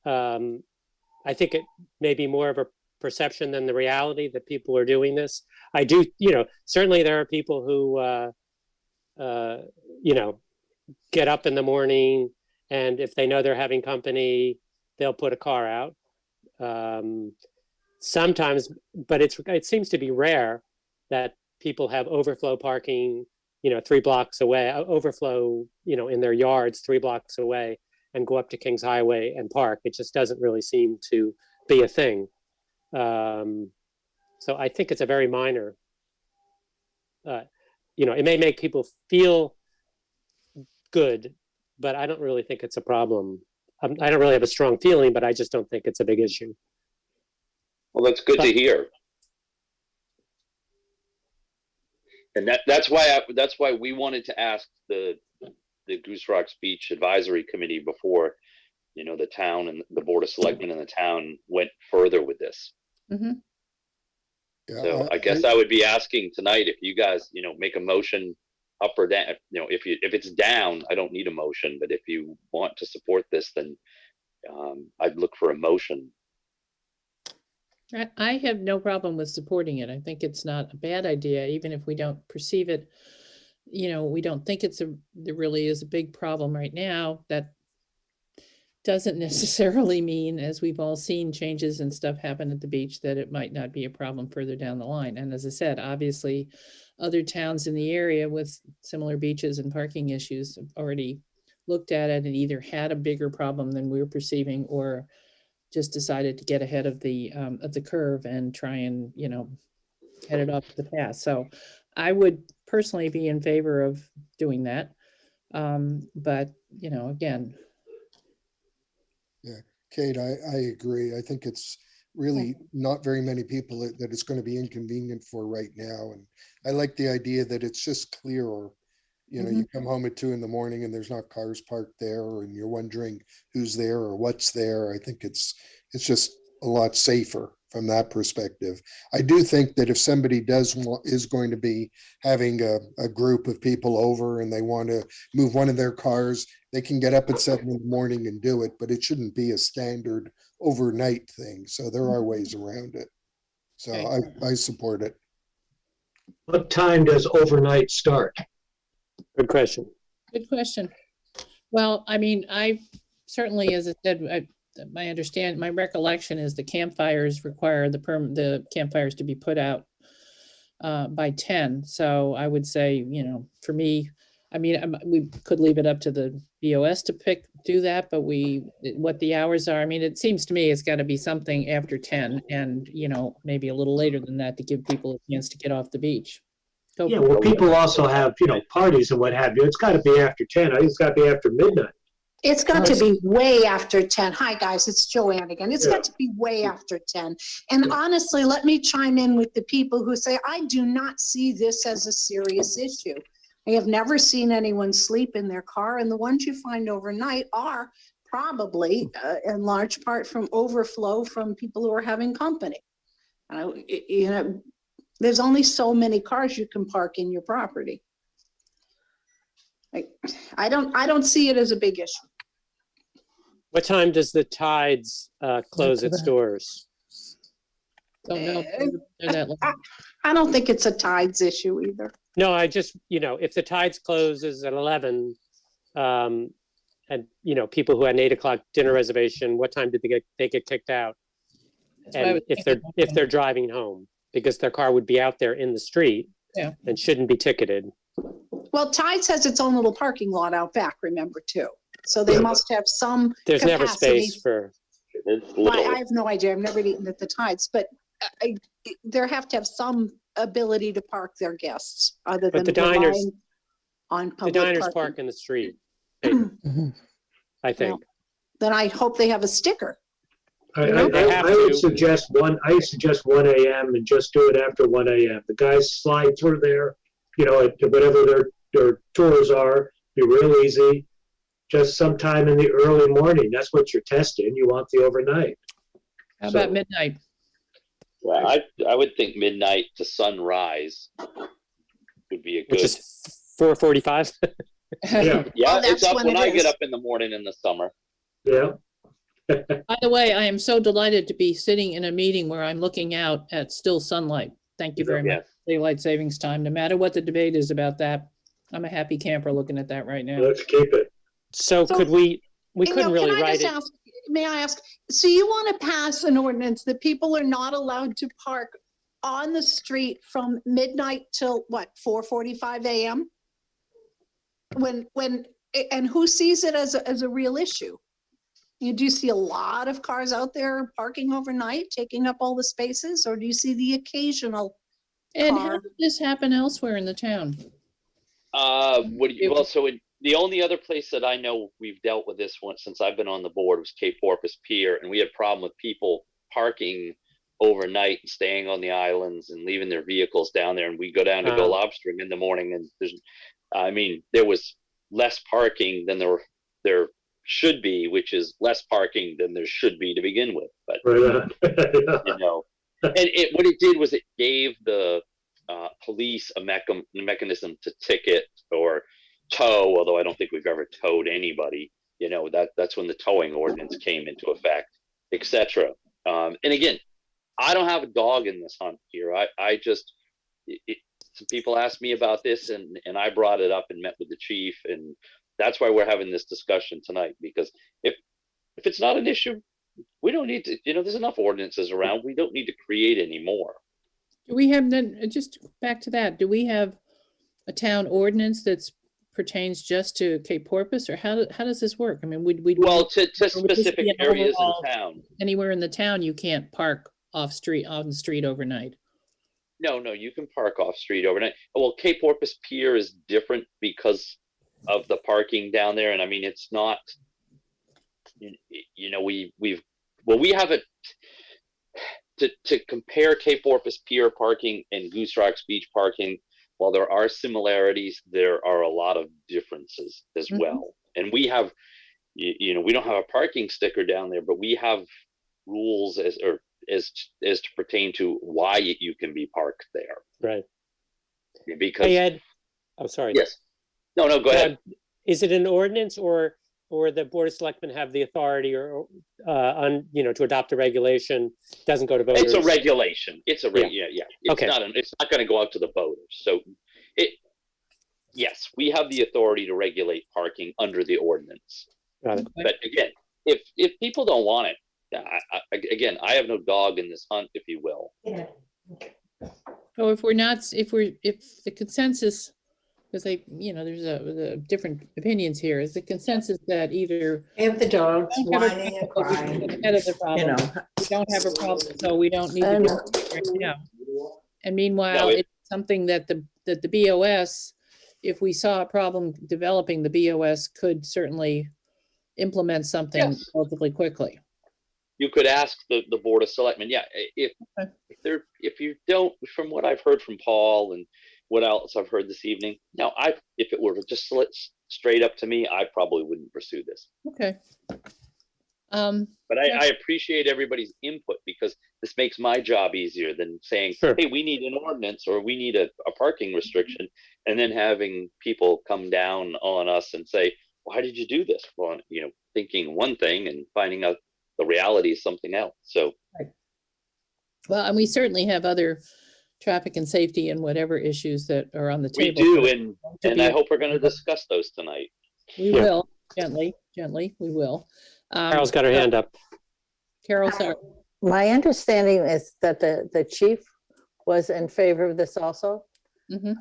I think it may be more of a perception than the reality that people are doing this. I do, certainly there are people who, get up in the morning, and if they know they're having company, they'll put a car out. Sometimes, but it seems to be rare that people have overflow parking, 3 blocks away, overflow, in their yards 3 blocks away, and go up to Kings Highway and park. It just doesn't really seem to be a thing. So I think it's a very minor, it may make people feel good, but I don't really think it's a problem. I don't really have a strong feeling, but I just don't think it's a big issue. Well, that's good to hear. And that's why we wanted to ask the Goose Rocks Beach Advisory Committee before, the town and the Board of Selectmen in the town went further with this. Mm-hmm. Yeah, So I guess I would be asking tonight if you guys, make a motion up or down. If it's down, I don't need a motion, but if you want to support this, then I'd look for a motion. I have no problem with supporting it. I think it's not a bad idea, even if we don't perceive it. We don't think there really is a big problem right now. That doesn't necessarily mean, as we've all seen, changes and stuff happen at the beach, that it might not be a problem further down the line. And as I said, obviously, other towns in the area with similar beaches and parking issues have already looked at it and either had a bigger problem than we were perceiving, or just decided to get ahead of the curve and try and, you know, head it off the path. So I would personally be in favor of doing that. But, you know, again, Kate, I agree. I think it's really not very many people that it's going to be inconvenient for right now. And I like the idea that it's just clearer. You know, you come home at 2 a.m. and there's not cars parked there, and you're wondering who's there or what's there. I think it's just a lot safer from that perspective. I do think that if somebody is going to be having a group of people over and they want to move one of their cars, they can get up at 7 a.m. and do it, but it shouldn't be a standard overnight thing. So there are ways around it. So Okay. I support it. What time does overnight start? Good question. good question. Well, I mean, I certainly, as I said, my recollection is the campfires require the campfires to be put out by 10. So I would say, you know, for me, I mean, we could leave it up to the BOS to do that, but what the hours are, I mean, it seems to me it's got to be something after 10 and, you know, maybe a little later than that to give people a chance to get off the beach. Yeah, well, people also have, you know, parties and what have you. It's got to be after 10. I think it's got to be after midnight. It's got to be way after 10. Hi, guys, it's Joanne again. It's Yeah. got to be way after 10. And honestly, let me chime in with the people who say, I do not see this as a serious issue. I have never seen anyone sleep in their car, and the ones you find overnight are probably in large part from overflow from people who are having company. You know, there's only so many cars you can park in your property. I don't see it as a big issue. What time does the Tides close its doors? Don't know. They're that long. I don't think it's a Tides issue either. No, I just, you know, if the Tides closes at 11, and, you know, people who had an 8 o'clock dinner reservation, what time did they get kicked out? That's what I And was if thinking. they're driving home, because their car would be out there in the street Yeah. and shouldn't be ticketed. Well, Tides has its own little parking lot out back, remember, too. So they must have some There's never capacity. space for, It's Well, I literally, have no idea. I've never eaten at the Tides, but they have to have some ability to park their guests other than but the diners, relying on the public diners parking. park in the street, I think. Then I hope they have a sticker. I have would to. suggest 1 a.m. and just do it after 1 a.m. The guys slide through there, you know, at whatever their tours are, be real easy. Just sometime in the early morning. That's what you're testing. You want the overnight. How about midnight? yeah, I would think midnight to sunrise would be a Which good. is 4:45. Yeah, Yeah, that's it's up when when it I is. get up in the morning in the summer. yeah. By the way, I am so delighted to be sitting in a meeting where I'm looking out at still sunlight. Thank you very much. Yes. Daylight savings time, no matter what the debate is about that. I'm a happy camper looking at that right now. Let's keep it. So So, could we You couldn't know, really can I write just it. ask, may I ask, so you want to pass an ordinance that people are not allowed to park on the street from midnight till what, 4:45 a.m.? And who sees it as a real issue? You do see a lot of cars out there parking overnight, taking up all the spaces, or do you see the occasional? And how car. did this happen elsewhere in the town? The only other place that I know we've dealt with this one since I've been on the board was Cape Porpoise Pier, and we had a problem with people parking overnight and staying on the islands and leaving their vehicles down there. And we go down to go lobstering in the morning, and there was less parking than there should be, which is less parking than there should be to begin with. But you know, and what it did was it gave the police a mechanism to ticket or tow, although I don't think we've ever towed anybody. You know, that's when the towing ordinance came into effect, etc. And again, I don't have a dog in this hunt here. Some people asked me about this, and I brought it up and met with the chief, and that's why we're having this discussion tonight. Because if If it's not an issue, we don't need to, there's enough ordinances around. We don't need to create any more. Do we have then, just back to that, do we have a town ordinance that's pertains just to Cape Porpoise, or how does this work? I mean, would Well, to or would this specific be an areas overall- in town. anywhere in the town, you can't park on the street overnight? No, you can park off street overnight. Well, Cape Porpoise Pier is different because of the parking down there. And I mean, it's not, we have it to compare Cape Porpoise Pier parking and Goose Rocks Beach parking. While there are similarities, there are a lot of differences as Mhm. well. And we have, we don't have a parking sticker down there, but we have rules as to pertain to why you can be parked there. Right. Because Hey, Ed. Oh, sorry. yes, no, go ahead. Is it an ordinance or the Board of Selectmen have the authority to adopt a regulation, doesn't go to voters? It's a regulation. It's a Yeah. yeah. It's Okay. It's not going to go out to the voters. So yes, we have the authority to regulate parking under the ordinance. Got it. But again, if people don't want it, I have no dog in this hunt, if you will. So if the consensus, because there's the different opinions here, is the consensus that either If the dog's don't have a whining and problem, we crying, can get ahead of the problem, we don't have a problem, so we don't need to do it right now. And meanwhile, No, it's something that the BOS, if we saw a problem developing, the BOS could certainly implement something Yes. relatively quickly. You could ask the Board of Selectmen. Yeah, Okay. if you don't, from what I've heard from Paul and what else I've heard this evening, no, if it were just straight up to me, I probably wouldn't pursue this. Okay. But I appreciate everybody's input because this makes my job easier than saying, Sure. hey, we need an ordinance or we need a parking restriction, and then having people come down on us and say, why did you do this? Well, thinking one thing and finding out the reality is something else. So Well, and we certainly have other traffic and safety and whatever issues that are on the we table. do, to and be- I hope we're going to discuss those tonight. We Yeah. will, gently, we will. Carol's got her hand up. Carol, sorry. my understanding is that the chief was in favor of this also. Mhm.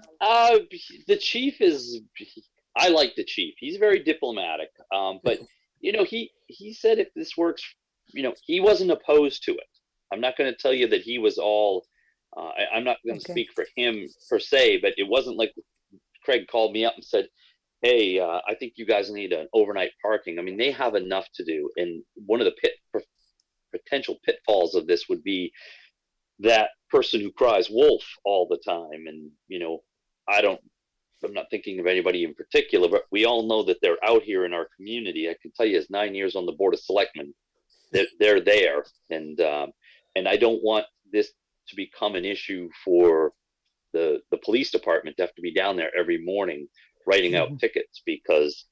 The chief I like the chief. He's very diplomatic. But he said if this works, he wasn't opposed to it. I'm not going to tell you that he was all, I'm not going to Okay. speak for him per se, but it wasn't like Craig called me up and said, hey, I think you guys need an overnight parking. I mean, they have enough to do. And one of the potential pitfalls of this would be that person who cries wolf all the time. And, I'm not thinking of anybody in particular, but we all know that they're out here in our community. I can tell you, as 9 years on the Board of Selectmen, they're there. And I don't want this to become an issue for the police department to have to be down there every morning writing out tickets because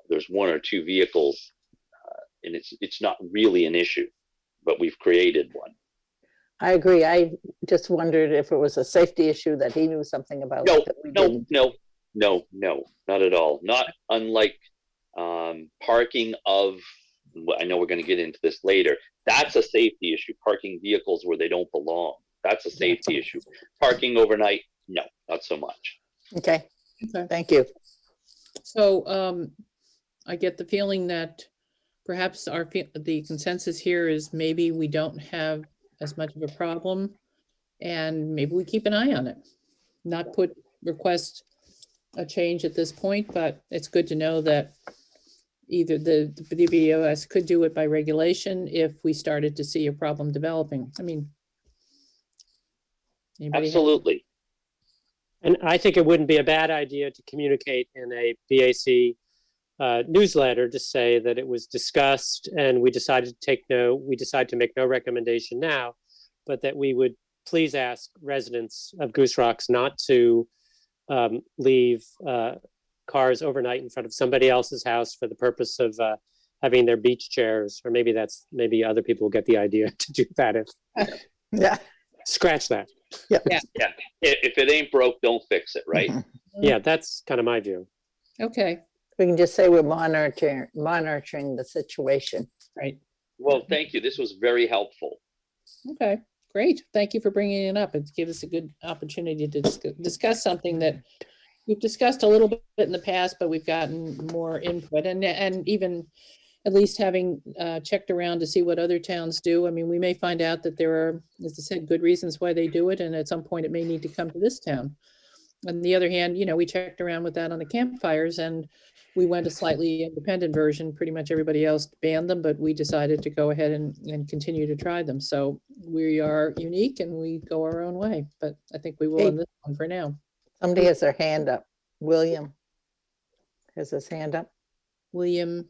there's one or two vehicles and it's not really an issue, but we've created one. I agree. I just wondered if it was a safety issue that he knew something about. No, that we didn't. no, not at all. Not unlike parking of, I know we're going to get into this later. That's a safety issue. Parking vehicles where they don't belong. That's a safety issue. Parking overnight, no, not so much. Okay, Okay. thank you. So I get the feeling that perhaps the consensus here is maybe we don't have as much of a problem and maybe we keep an eye on it. Not request a change at this point, but it's good to know that either the BOS could do it by regulation if we started to see a problem developing. I mean, anybody have- Absolutely. And I think it wouldn't be a bad idea to communicate in a BAC newsletter to say that it was discussed and we decided to make no recommendation now, but that we would please ask residents of Goose Rocks not to leave cars overnight in front of somebody else's house for the purpose of having their beach chairs, or maybe other people get the idea to do that. Yeah. Scratch that. Yeah. If it ain't broke, don't fix it, right? Yeah, that's kind of my view. Okay, We can just say we're monitoring the situation. Right. Well, thank you. This was very helpful. Okay, great. Thank you for bringing it up. It gives us a good opportunity to discuss something that we've discussed a little bit in the past, but we've gotten more input and even at least having checked around to see what other towns do. I mean, we may find out that there are, as I said, good reasons why they do it, and at some point it may need to come to this town. On the other hand, we checked around with that on the campfires, and we went a slightly independent version. Pretty much everybody else banned them, but we decided to go ahead and continue to try them. So we are unique and we go our own way, but I think we will Hey. on this one for now. Somebody has their hand up. William has his hand up, William,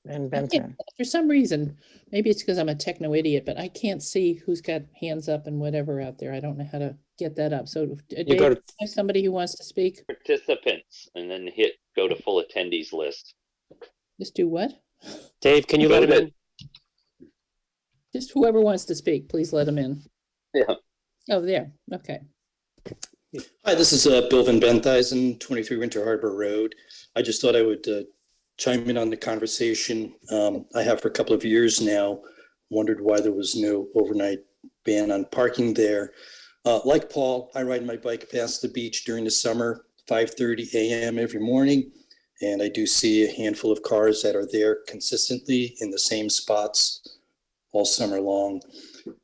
and I can't- Benson. for some reason, maybe it's because I'm a techno idiot, but I can't see who's got hands up and whatever out there. I don't know how to get that up. So You Dave, go to, have somebody who wants to speak, Participants, and then go to full attendees list. just do what? Dave, can you let him in? Just whoever wants to speak, please let them in. Yeah. Oh, there, okay. Hi, this is Bill Van Benthuizen, 23 Winter Harbor Road. I just thought I would chime in on the conversation. I have for a couple of years now wondered why there was no overnight ban on parking there. Like Paul, I ride my bike past the beach during the summer, 5:30 a.m. every morning, and I do see a handful of cars that are there consistently in the same spots all summer long.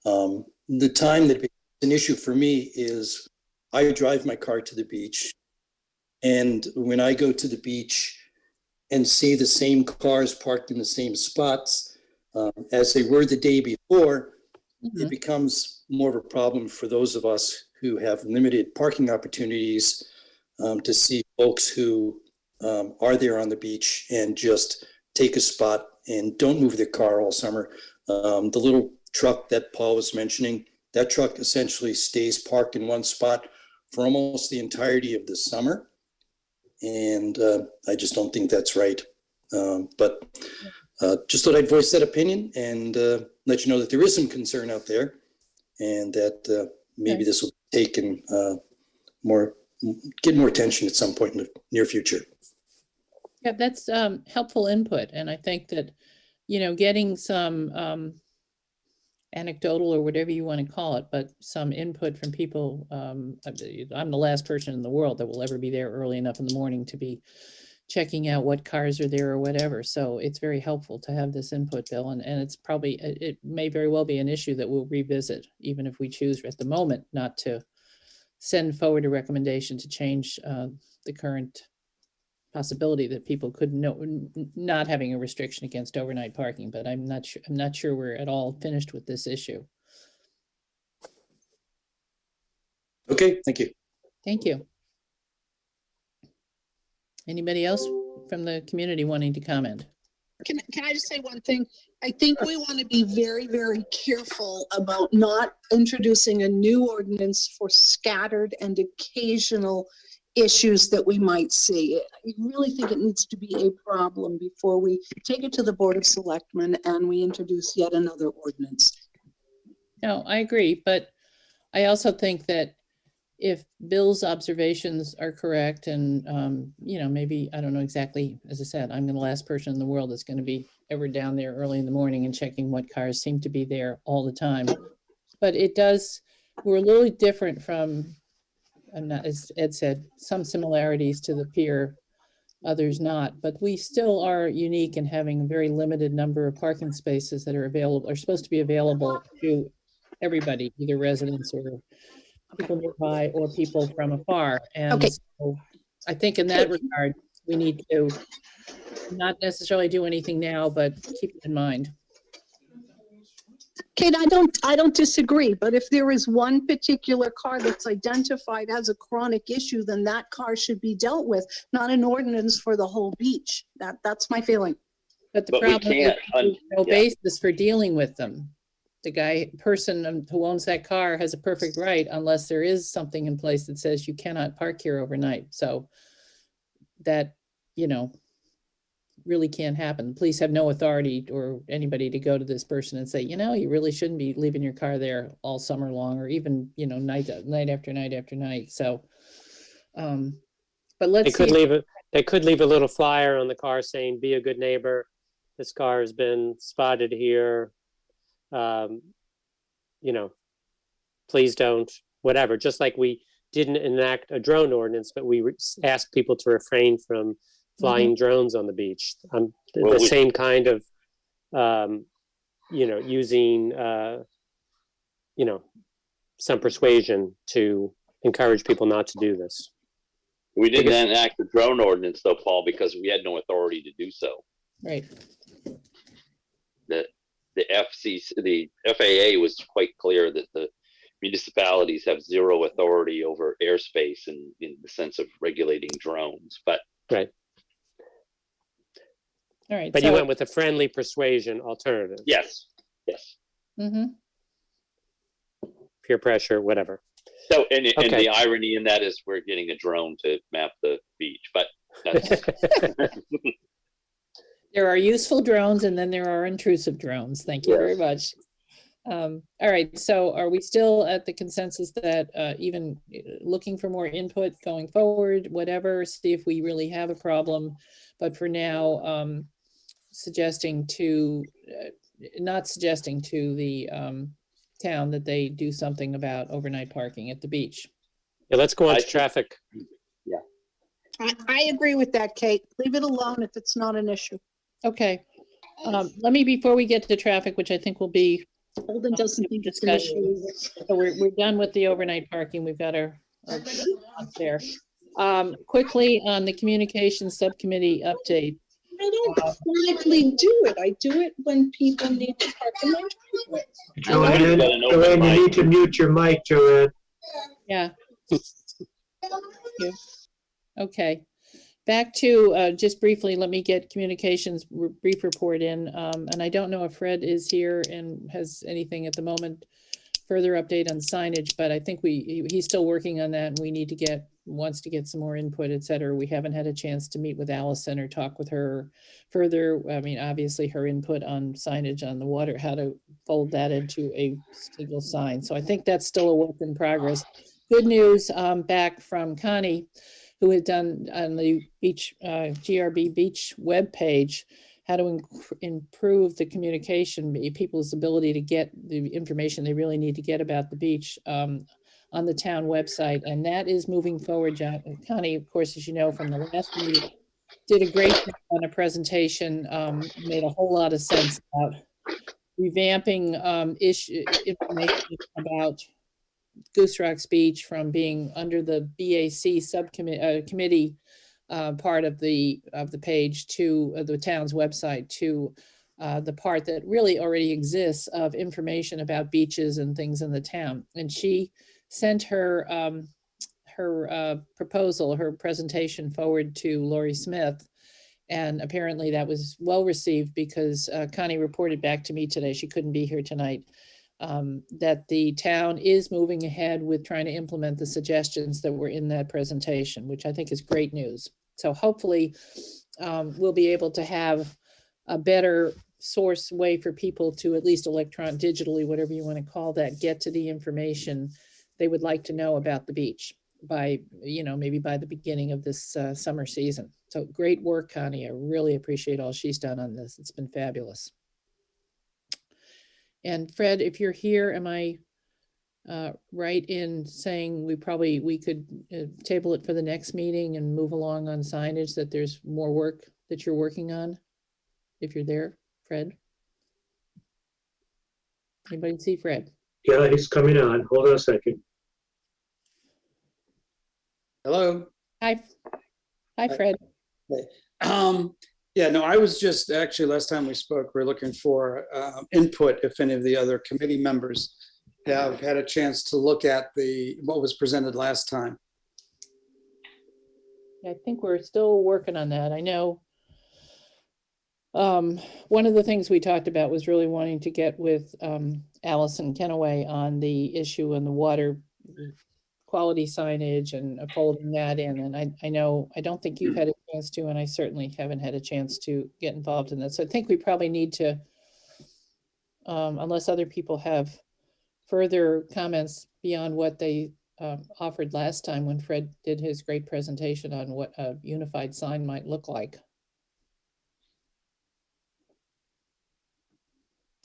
The time that becomes an issue for me is I drive my car to the beach, and when I go to the beach and see the same cars parked in the same spots as they were the day before, it becomes more of a problem for those of us who have limited parking opportunities to see folks who are there on the beach and just take a spot and don't move their car all summer. The little truck that Paul was mentioning, that truck essentially stays parked in one spot for almost the entirety of the summer. And I just don't think that's right. But just thought I'd voice that opinion and let you know that there is some concern out there, and that maybe this will be taken get more attention at some point in the near future. Yeah, that's helpful input. And I think that, getting some anecdotal or whatever you want to call it, but some input from people. I'm the last person in the world that will ever be there early enough in the morning to be checking out what cars are there or whatever. So it's very helpful to have this input, Bill. And it's probably, it may very well be an issue that we'll revisit, even if we choose at the moment not to send forward a recommendation to change the current possibility that people could not having a restriction against overnight parking, but I'm not sure we're at all finished with this issue. Okay, thank you. Thank you. Anybody else from the community wanting to comment? Can I just say one thing? I think we want to be very, very careful about not introducing a new ordinance for scattered and occasional issues that we might see. I really think it needs to be a problem before we take it to the Board of Selectmen and we introduce yet another ordinance. No, I agree, but I also think that if Bill's observations are correct and, maybe, I don't know exactly, as I said, I'm the last person in the world that's going to be ever down there early in the morning and checking what cars seem to be there all the time. But we're a little different from, as Ed said, some similarities to the pier, others not, but we still are unique in having a very limited number of parking spaces that are supposed to be available to everybody, either residents or people nearby or people from afar. And so I think in that regard, we need to not necessarily do anything now, but keep it in mind. Kate, I don't disagree, but if there is one particular car that's identified as a chronic issue, then that car should be dealt with, not an ordinance for the whole beach. That's my feeling. But the But we problem is can't there's no yeah. basis for dealing with them. The person who owns that car has a perfect right unless there is something in place that says you cannot park here overnight. So that, really can't happen. Police have no authority or anybody to go to this person and say, you really shouldn't be leaving your car there all summer long, or even, night after night after night. So, but let's They could leave a little flyer on the car saying, "Be a good neighbor," this car has been spotted here. You know, please don't, whatever, just like we didn't enact a drone ordinance, but we asked people to refrain from flying drones on the beach. The same kind of, you know, using, you know, some persuasion to encourage people not to do this. We didn't enact the drone ordinance though, Paul, because we had no authority to do so. Right. The FAA was quite clear that the municipalities have zero authority over airspace in the sense of regulating drones, but right. All right. But you went with a friendly persuasion alternative. yes. Peer pressure, whatever. So, and the irony in that is we're getting a drone to map the beach, but that's There are useful drones and then there are intrusive drones. Thank you very much. All right, so are we still at the consensus that even looking for more input going forward, whatever, see if we really have a problem, but for now, not suggesting to the town that they do something about overnight parking at the beach. Yeah, let's go on to traffic. Yeah. I agree with that, Kate. Leave it alone if it's not an issue. Okay. Let me, before we get to traffic, which I think will be Holden doesn't think it's an issue. so we're done with the overnight parking. We've got our there. Quickly on the communications subcommittee update. I don't chronically do it. I do it when people need to park in my driveway. Joanne, you need to mute your mic, Joanne. Yeah. Thank you. Okay. Back to, just briefly, let me get communications brief report in. And I don't know if Fred is here and has anything at the moment, further update on signage, but I think he's still working on that and we need to wants to get some more input, et cetera. We haven't had a chance to meet with Allison or talk with her further. I mean, obviously her input on signage on the water, how to fold that into a single sign. So I think that's still a work in progress. Good news back from Connie, who had done on the beach, GRB beach webpage, how to improve the communication, people's ability to get the information they really need to get about the beach on the town website. And that is moving forward. Connie, of course, as you know, from the last meeting, did a great job on a presentation, made a whole lot of sense about revamping information about Goose Rocks Beach from being under the BAC subcommittee committee part of the page to the town's website to the part that really already exists of information about beaches and things in the town. And she sent her proposal, her presentation forward to Lori Smith. And apparently that was well received because Connie reported back to me today, she couldn't be here tonight, that the town is moving ahead with trying to implement the suggestions that were in that presentation, which I think is great news. So hopefully we'll be able to have a better source way for people to at least digitally, whatever you want to call that, get to the information they would like to know about the beach by, maybe by the beginning of this summer season. So great work, Connie. I really appreciate all she's done on this. It's been fabulous. And Fred, if you're here, am I right in saying we could table it for the next meeting and move along on signage, that there's more work that you're working on? If you're there, Fred? Anybody see Fred? Yeah, he's coming on. Hold on a second. Hello. Hi, Fred. Yeah, no, I was just actually, last time we spoke, we are looking for input if any of the other committee members have had a chance to look at what was presented last time. I think we're still working on that. I know one of the things we talked about was really wanting to get with Allison Kenaway on the issue in the water quality signage and folding that in. And I know, I don't think you've had a chance to, and I certainly haven't had a chance to get involved in that. So I think we probably need to, unless other people have further comments beyond what they offered last time when Fred did his great presentation on what a unified sign might look like.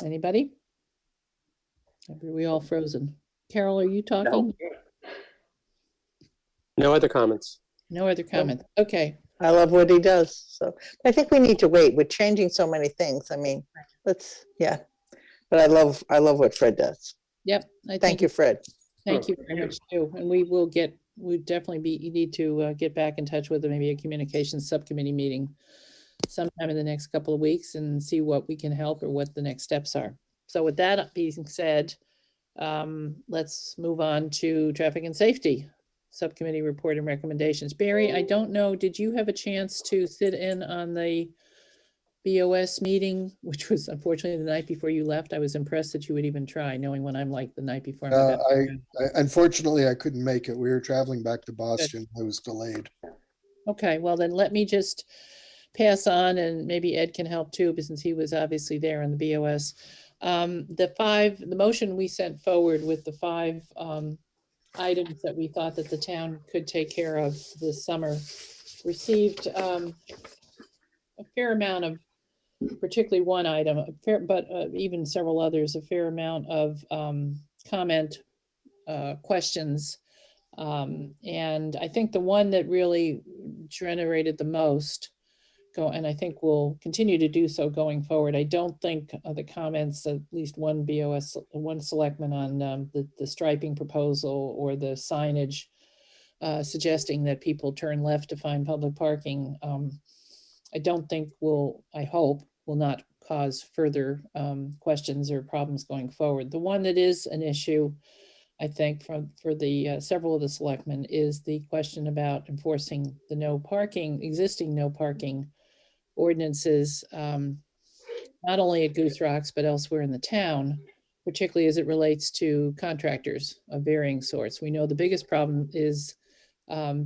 Anybody? Are we all frozen? Carol, are you talking? No other comments. No other comments. Okay. I love what he does. So I think we need to wait. We're changing so many things. I mean, yeah. But I love what Fred does. Yep. I Thank you, Fred. Thank you very much too. And we definitely you need to get back in touch with maybe a communications subcommittee meeting sometime in the next couple of weeks and see what we can help or what the next steps are. So with that being said, let's move on to traffic and safety subcommittee report and recommendations. Barry, I don't know, did you have a chance to sit in on the BOS meeting, which was unfortunately the night before you left? I was impressed that you would even try, knowing what I'm like the night before. Unfortunately, I couldn't make it. We were traveling back to Boston. I was delayed. Okay, well then let me just pass on, and maybe Ed can help too, but since he was obviously there in the BOS. The motion we sent forward with the 5 items that we thought that the town could take care of this summer received a fair amount of, particularly one item, but even several others, a fair amount of comment, questions. And I think the one that really generated the most, and I think will continue to do so going forward. I don't think the comments, at least one BOS, one selectman on the striping proposal or the signage suggesting that people turn left to find public parking, I don't think I hope will not cause further questions or problems going forward. The one that is an issue, I think, for the several of the selectmen, is the question about enforcing the existing no parking ordinances, not only at Goose Rocks, but elsewhere in the town, particularly as it relates to contractors of varying sorts. We know the biggest problem is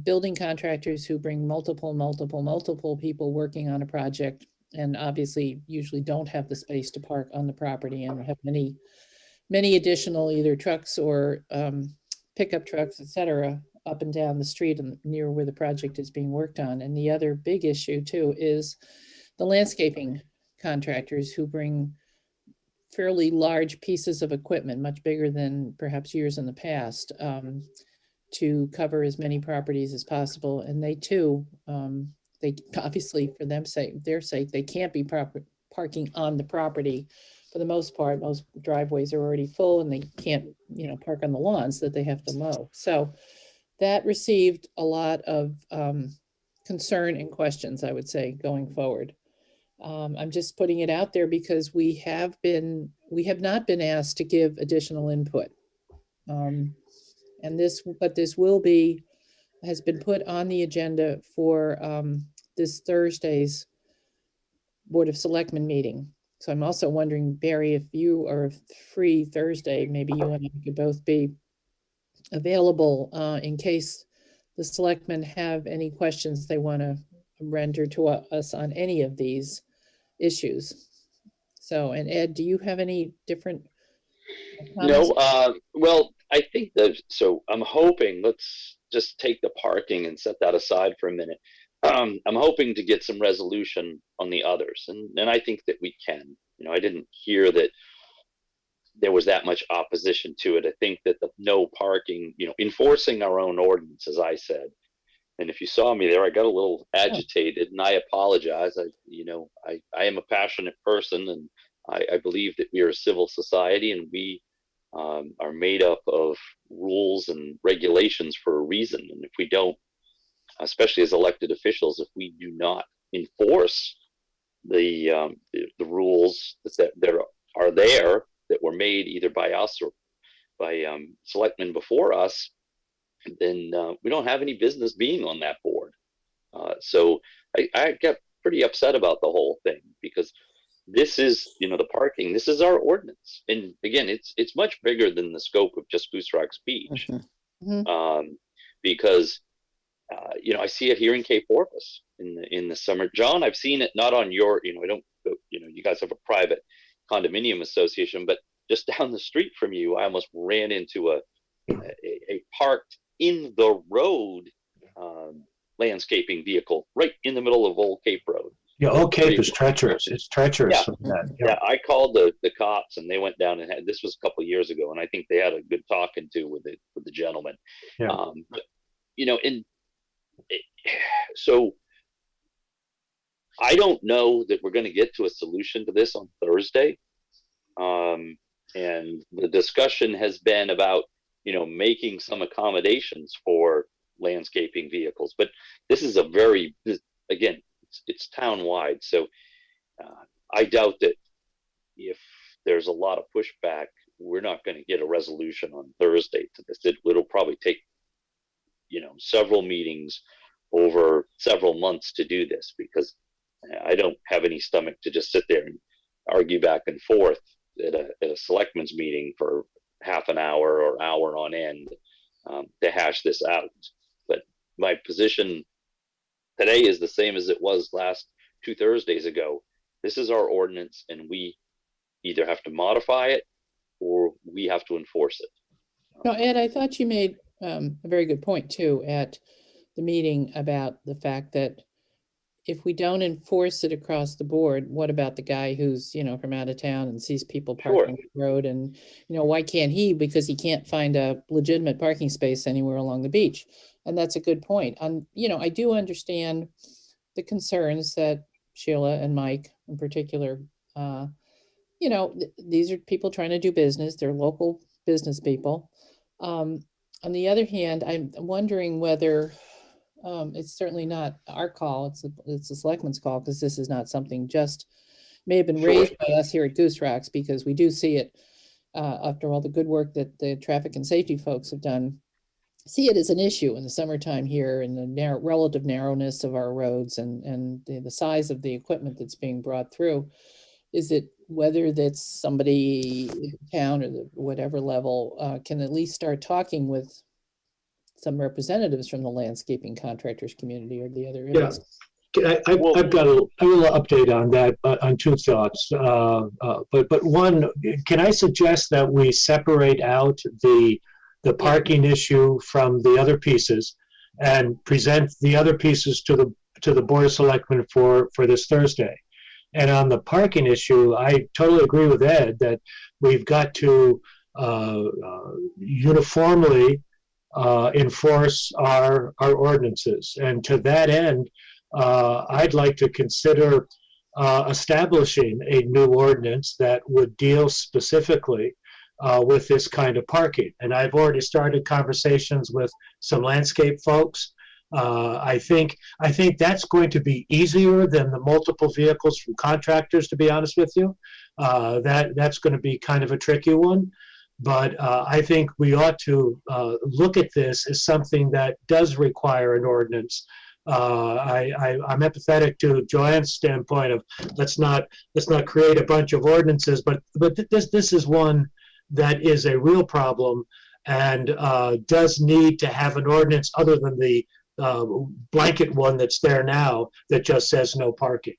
building contractors who bring multiple people working on a project, and obviously usually don't have the space to park on the property and have many additional either trucks or pickup trucks, etc., up and down the street and near where the project is being worked on. And the other big issue too is the landscaping contractors who bring fairly large pieces of equipment, much bigger than perhaps years in the past, to cover as many properties as possible. And they too, they obviously, for their sake, they can't be parking on the property. For the most part, most driveways are already full and they can't, park on the lawns that they have to mow. So that received a lot of concern and questions, I would say, going forward. I'm just putting it out there because we have not been asked to give additional input. But this has been put on the agenda for this Thursday's Board of Selectmen meeting. So I'm also wondering, Barry, if you are free Thursday, maybe you and I could both be available in case the selectmen have any questions they want to render to us on any of these issues. So, and Ed, do you have any different comments? No, well, I think so I'm hoping, let's just take the parking and set that aside for a minute. I'm hoping to get some resolution on the others, and I think that we can. I didn't hear that there was that much opposition to it. I think that the no parking, enforcing our own ordinance, as I said. And if you saw me there, I got a little agitated, and I apologize. I am a passionate person, and I believe that we are a civil society, and we are made up of rules and regulations for a reason. And if we don't, especially as elected officials, if we do not enforce the rules that are there, that were made either by us or by selectmen before us, then we don't have any business being on that board. So I got pretty upset about the whole thing, because this is, the parking, this is our ordinance. And again, it's much bigger than the scope of just Goose Rocks Beach. Because I see it here in Cape Porpoise in the summer. John, I've seen it not on your, you guys have a private condominium association, but just down the street from you, I almost ran into a parked in the road landscaping vehicle right in the middle of Old Cape Road. Yeah, Oak Cape is treacherous. It's treacherous. Yeah. from that. Yeah, I called the cops and they went down and this was a couple of years ago, and I think they had a good talking to with the gentleman. Yeah. But, so I don't know that we're going to get to a solution to this on Thursday. And the discussion has been about, making some accommodations for landscaping vehicles, but this is again, it's town-wide. So I doubt that if there's a lot of pushback, we're not going to get a resolution on Thursday to this. It'll probably take, several meetings over several months to do this, because I don't have any stomach to just sit there and argue back and forth at a selectmen's meeting for half an hour or hour on end to hash this out. But my position today is the same as it was last 2 Thursdays ago. This is our ordinance, and we either have to modify it or we have to enforce it. No, Ed, I thought you made a very good point too at the meeting about the fact that if we don't enforce it across the board, what about the guy who's, from out of town and sees people parking on the road, and, why can't he? Because he can't find a legitimate parking space anywhere along the beach. And that's a good point. I do understand the concerns that Sheila and Mike in particular, these are people trying to do business. They're local business people. On the other hand, I'm wondering whether it's certainly not our call. It's the selectmen's call, because this is not something may have been raised by us here at Goose Rocks, because we do see it after all the good work that the traffic and safety folks have done. See it as an issue in the summertime here, and the relative narrowness of our roads and the size of the equipment that's being brought through. Is it whether that's somebody in town or whatever level can at least start talking with some representatives from the landscaping contractors community or the other. Yeah. I've got a little update on that, on 2 thoughts. But one, can I suggest that we separate out the parking issue from the other pieces and present the other pieces to the Board of Selectmen for this Thursday? And on the parking issue, I totally agree with Ed that we've got to uniformly enforce our ordinances. And to that end, I'd like to consider establishing a new ordinance that would deal specifically with this kind of parking. And I've already started conversations with some landscape folks. I think that's going to be easier than the multiple vehicles from contractors, to be honest with you. That's going to be kind of a tricky one. But I think we ought to look at this as something that does require an ordinance. I'm empathetic to Joanne's standpoint of let's not create a bunch of ordinances, but this is one that is a real problem and does need to have an ordinance other than the blanket one that's there now that just says no parking.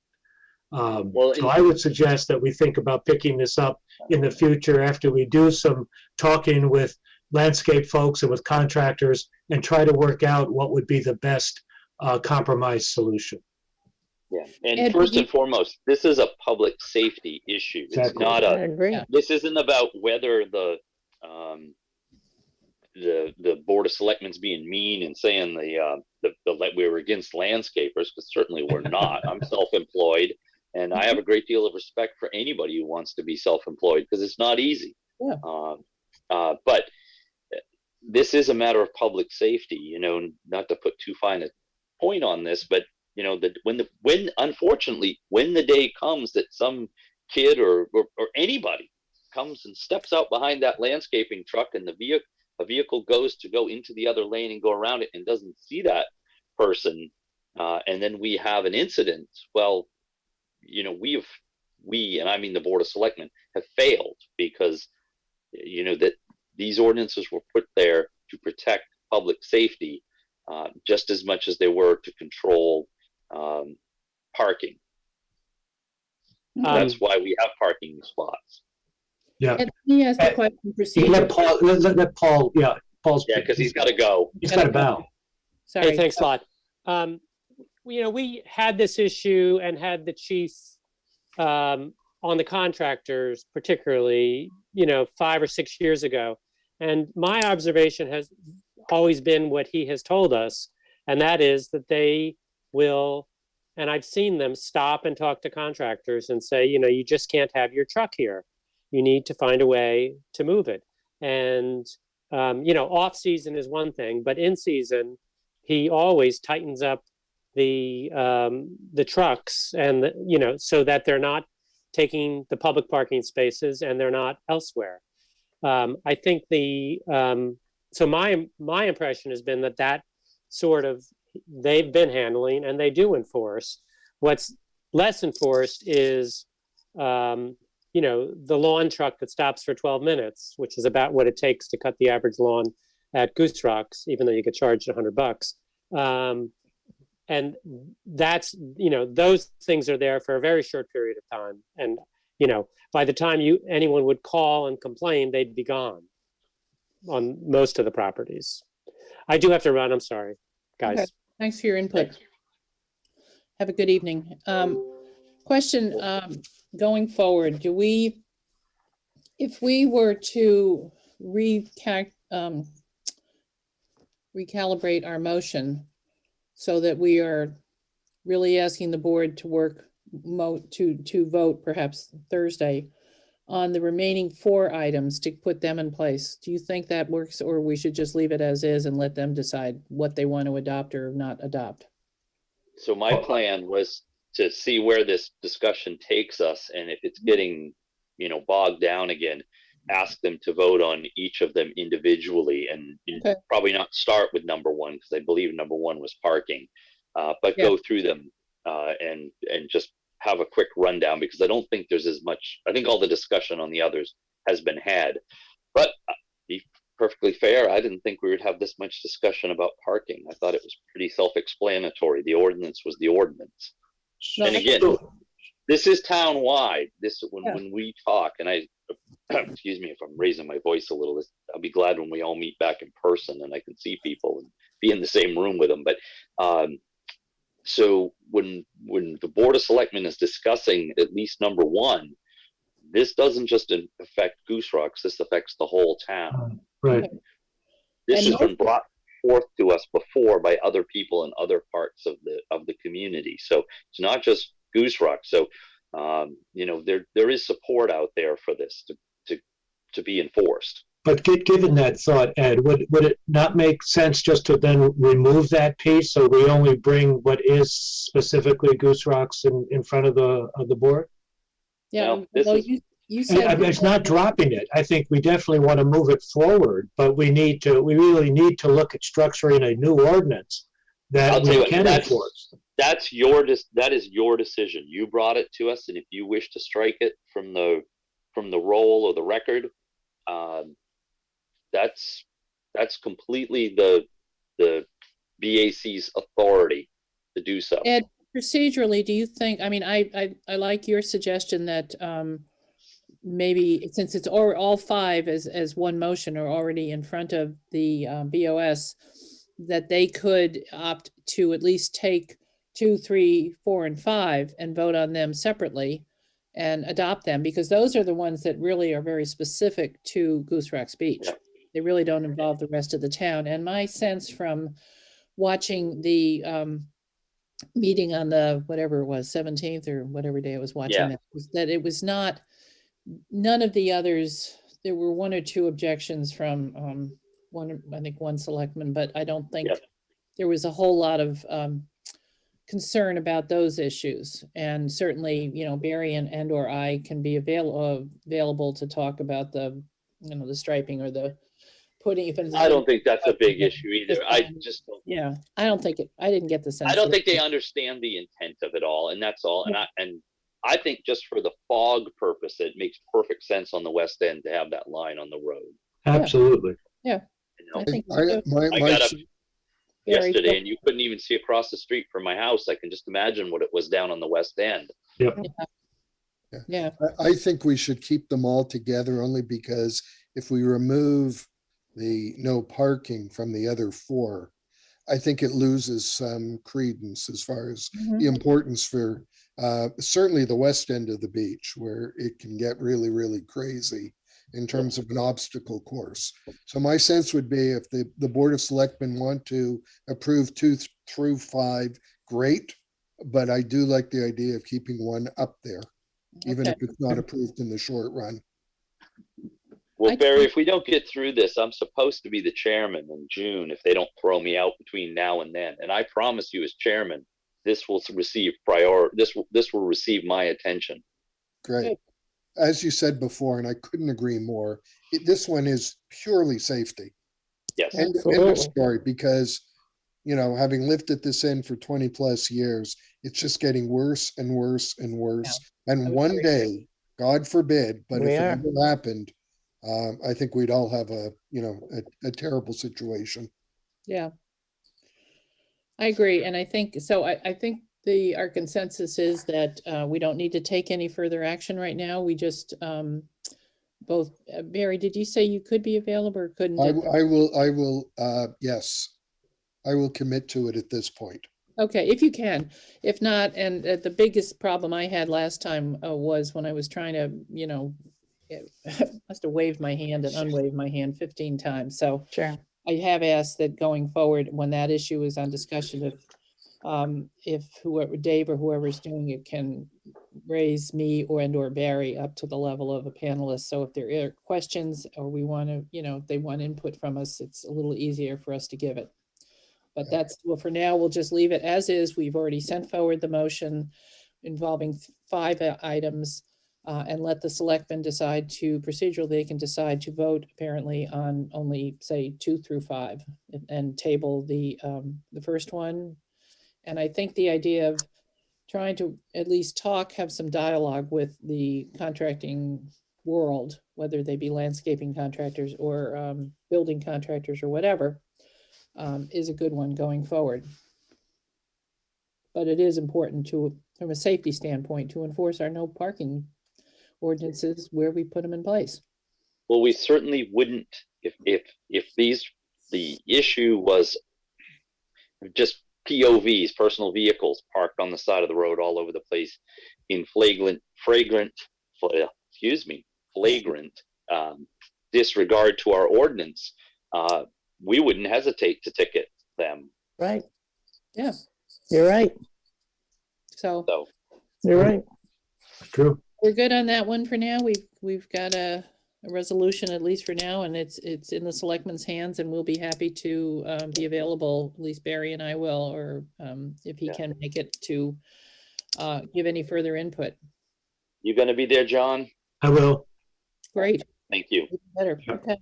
So I would suggest that we think about picking this up in the future after we do some talking with landscape folks and with contractors and try to work out what would be the best compromise solution. Yeah, and first and foremost, this is a public safety issue. It's not I agree. this isn't about whether the Board of Selectmen's being mean and saying we were against landscapers, because certainly we're not. I'm self-employed, and I have a great deal of respect for anybody who wants to be self-employed, because it's not easy. Yeah. But this is a matter of public safety, not to put too fine a point on this, but unfortunately, when the day comes that some kid or anybody comes and steps out behind that landscaping truck and a vehicle goes to go into the other lane and go around it and doesn't see that person, and then we have an incident, well, we, and I mean the Board of Selectmen, have failed, because that these ordinances were put there to protect public safety just as much as they were to control parking. That's why we have parking spots. Yeah. Let me ask a question for Steve. Let Paul, Paul's. Yeah, because he's got to go. He's got to bow. Sorry. Hey, thanks a lot. we had this issue and had the chief on the contractors, particularly, 5 or 6 years ago. And my observation has always been what he has told us, and that is that they will, and I've seen them stop and talk to contractors and say, you just can't have your truck here. You need to find a way to move it. And, off season is one thing, but in season, he always tightens up the trucks and, so that they're not taking the public parking spaces and they're not elsewhere. I think so my impression has been that sort of they've been handling and they do enforce. What's less enforced is, the lawn truck that stops for 12 minutes, which is about what it takes to cut the average lawn at Goose Rocks, even though you get charged $100. And that's, those things are there for a very short period of time. And, by the time anyone would call and complain, they'd be gone on most of the properties. I do have to run. I'm sorry, guys. Okay. Thanks for your input. Have a good evening. Question, going forward, if we were to recalibrate our motion so that we are really asking the board to work to vote perhaps Thursday on the remaining 4 items to put them in place, do you think that works, or we should just leave it as is and let them decide what they want to adopt or not adopt? So my plan was to see where this discussion takes us, and if it's getting, bogged down again, ask them to vote on each of them individually, and Okay. probably not start with number 1, because I believe number 1 was parking, but go through them and just have a quick rundown, because I don't think there's as much. I think all the discussion on the others has been had, but be perfectly fair, I didn't think we would have this much discussion about parking. I thought it was pretty self-explanatory. The ordinance was the ordinance. No, And again, this is town-wide. When we talk, and I, excuse me if I'm raising my voice a little, I'll be glad when we all meet back in person and I can see people and be in the same room with them. But so when the Board of Selectmen is discussing at least number 1, this doesn't just affect Goose Rocks, this affects the whole town. Right. This And has been brought forth to us before by other people in other parts of the community. So it's not just Goose Rock. So there is support out there for this to be enforced. But given that thought, Ed, would it not make sense just to then remove that piece so we only bring what is specifically Goose Rocks in front of the board? Yeah, Well, this although is- you said. It's not dropping it. I think we definitely want to move it forward, but we really need to look at structuring a new ordinance I'll that tell you we what, can enforce. that is your decision. You brought it to us, and if you wish to strike it from the roll or the record, that's completely the BAC's authority to do so. Ed, procedurally, do you think, I mean, I like your suggestion that maybe since it's all 5 as one motion are already in front of the BOS, that they could opt to at least take 2, 3, 4, and 5 and vote on them separately and adopt them, because those are the ones that really are very specific to Goose Rocks Beach. Yeah. They really don't involve the rest of the town. And my sense from watching the meeting on the, whatever it was, 17th or whatever day I was watching that, was that it was not, none of the others, there were 1 or 2 objections from one selectman, but I don't think there was a whole lot of concern about those issues. And certainly, Barry and or I can be available to talk about the striping or the putting. I don't think that's a big issue either. I just don't. Yeah, I don't think I didn't get the sense. I don't think they understand the intent of it all, and that's all. And I think just for the fog purpose, it makes perfect sense on the west end to have that line on the road. Absolutely. Yeah. I My got up yesterday and you couldn't even see across the street from my house. I can just imagine what it was down on the west end. Yep. Yeah. I think we should keep them all together, only because if we remove the no parking from the other 4, I think it loses some credence as far as Mhm. the importance for certainly the west end of the beach, where it can get really, really crazy in terms of an obstacle course. So my sense would be if the Board of Selectmen want to approve 2 through 5, great. But I do like the idea of keeping one up there, even Okay. if it's not approved in the short run. Well, I Barry, think- if we don't get through this, I'm supposed to be the chairman in June if they don't throw me out between now and then. And I promise you as chairman, this will receive this will receive my attention. Great. As you said before, and I couldn't agree more, this one is purely safety. Yes. End of Absolutely. story, because, having lived at this end for 20 plus years, it's just getting worse and worse and worse. And would one agree. day, God forbid, but We if it are. ever happened, I think we'd all have a terrible situation. Yeah. I agree. And I think, so I think our consensus is that we don't need to take any further action right now. We just, both, Barry, did you say you could be available or couldn't? I will, yes, I will commit to it at this point. Okay, if you can. If not, and the biggest problem I had last time was when I was trying to, must have waved my hand and unwaved my hand 15 times. So Sure. I have asked that going forward, when that issue is on discussion, if whoever, Dave or whoever's doing it can raise me or Barry up to the level of a panelist. So if there are questions or we want to, if they want input from us, it's a little easier for us to give it. But that's, well, for now, we'll just leave it as is. We've already sent forward the motion involving 5 items and let the selectmen decide procedurally, they can decide to vote apparently on only, say, 2 through 5 and table the first one. And I think the idea of trying to at least have some dialogue with the contracting world, whether they be landscaping contractors or building contractors or whatever, is a good one going forward. But it is important from a safety standpoint, to enforce our no parking ordinances where we put them in place. Well, we certainly wouldn't if the issue was just POVs, personal vehicles parked on the side of the road all over the place in flagrant disregard to our ordinance. We wouldn't hesitate to ticket them. Right. Yeah. You're right. So You're right. True. we're good on that one for now. We've got a resolution, at least for now, and it's in the selectmen's hands, and we'll be happy to be available, at least Barry and I will, or if he can make it, to give any further input. You gonna be there, John? I will. Great. Thank you. Better. Okay.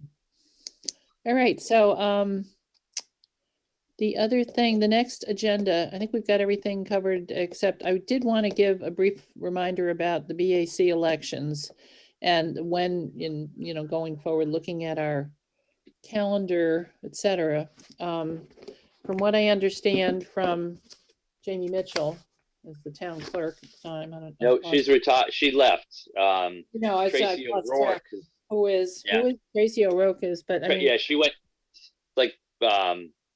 All right. So the other thing, the next agenda, I think we've got everything covered, except I did want to give a brief reminder about the BAC elections. And when going forward, looking at our calendar, et cetera. From what I understand from Jamie Mitchell, as the town clerk at the time. No, she's retired. She left. No, I Tracy lost O'Rourke. track. Who is Yeah. Tracy O'Rourke is, but I mean, Yeah, she went like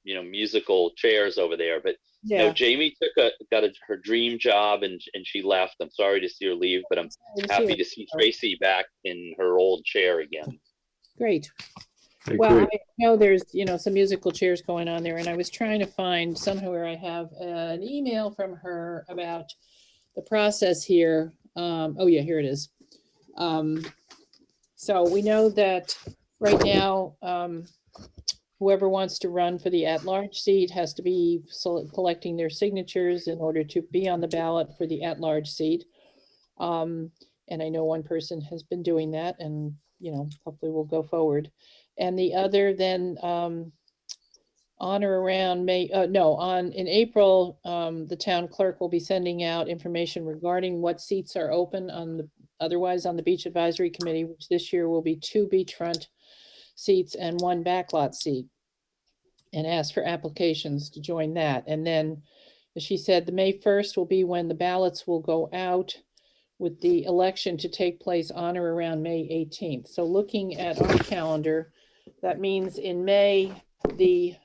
musical chairs over there. But yeah. no, Jamie got her dream job and she left. I'm sorry to see her leave, but I'm happy to see Tracy back in her old chair again. Great. I Well, agree. I know there's, some musical chairs going on there, and I was trying to find somewhere where I have an email from her about the process here. Oh yeah, here it is. So we know that right now, whoever wants to run for the at-large seat has to be collecting their signatures in order to be on the ballot for the at-large seat. And I know one person has been doing that, and hopefully we'll go forward. And the other then, on or around in April, the town clerk will be sending out information regarding what seats are open otherwise on the Beach Advisory Committee, which this year will be 2 beachfront seats and 1 backlot seat, and ask for applications to join that. And then, as she said, the May 1st will be when the ballots will go out, with the election to take place on or around May 18th. So looking at our calendar, that means in May, the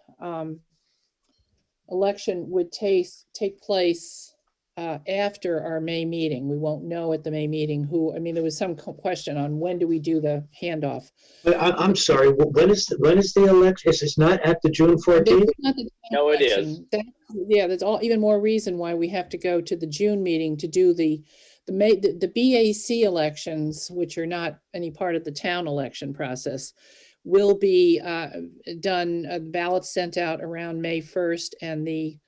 election would take place after our May meeting. We won't know at the May meeting who, I mean, there was some question on when do we do the handoff. But I'm sorry, when is the election? Is this not at the June 14th? This is not the No, it is. election. Yeah, that's all, even more reason why we have to go to the June meeting to do the BAC elections, which are not any part of the town election process, will be done, ballots sent out around May 1st and the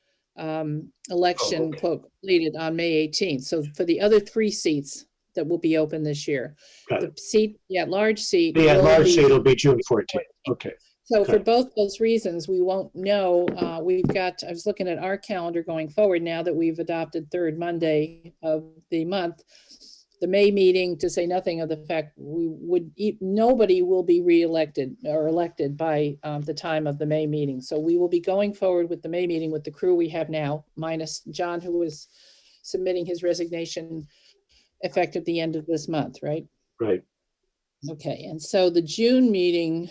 election okay. quote completed on May 18th. So for the other 3 seats that will be open this year, Got the seat, the at-large seat. The will at-large be- seat will be June 14th. Okay. So for Okay. both those reasons, we won't know. We've got, I was looking at our calendar going forward now that we've adopted third Monday of the month. The May meeting, to say nothing of the fact nobody will be reelected or elected by the time of the May meeting. So we will be going forward with the May meeting with the crew we have now, minus John, who is submitting his resignation effective the end of this month, right? Right. Okay, and so the June meeting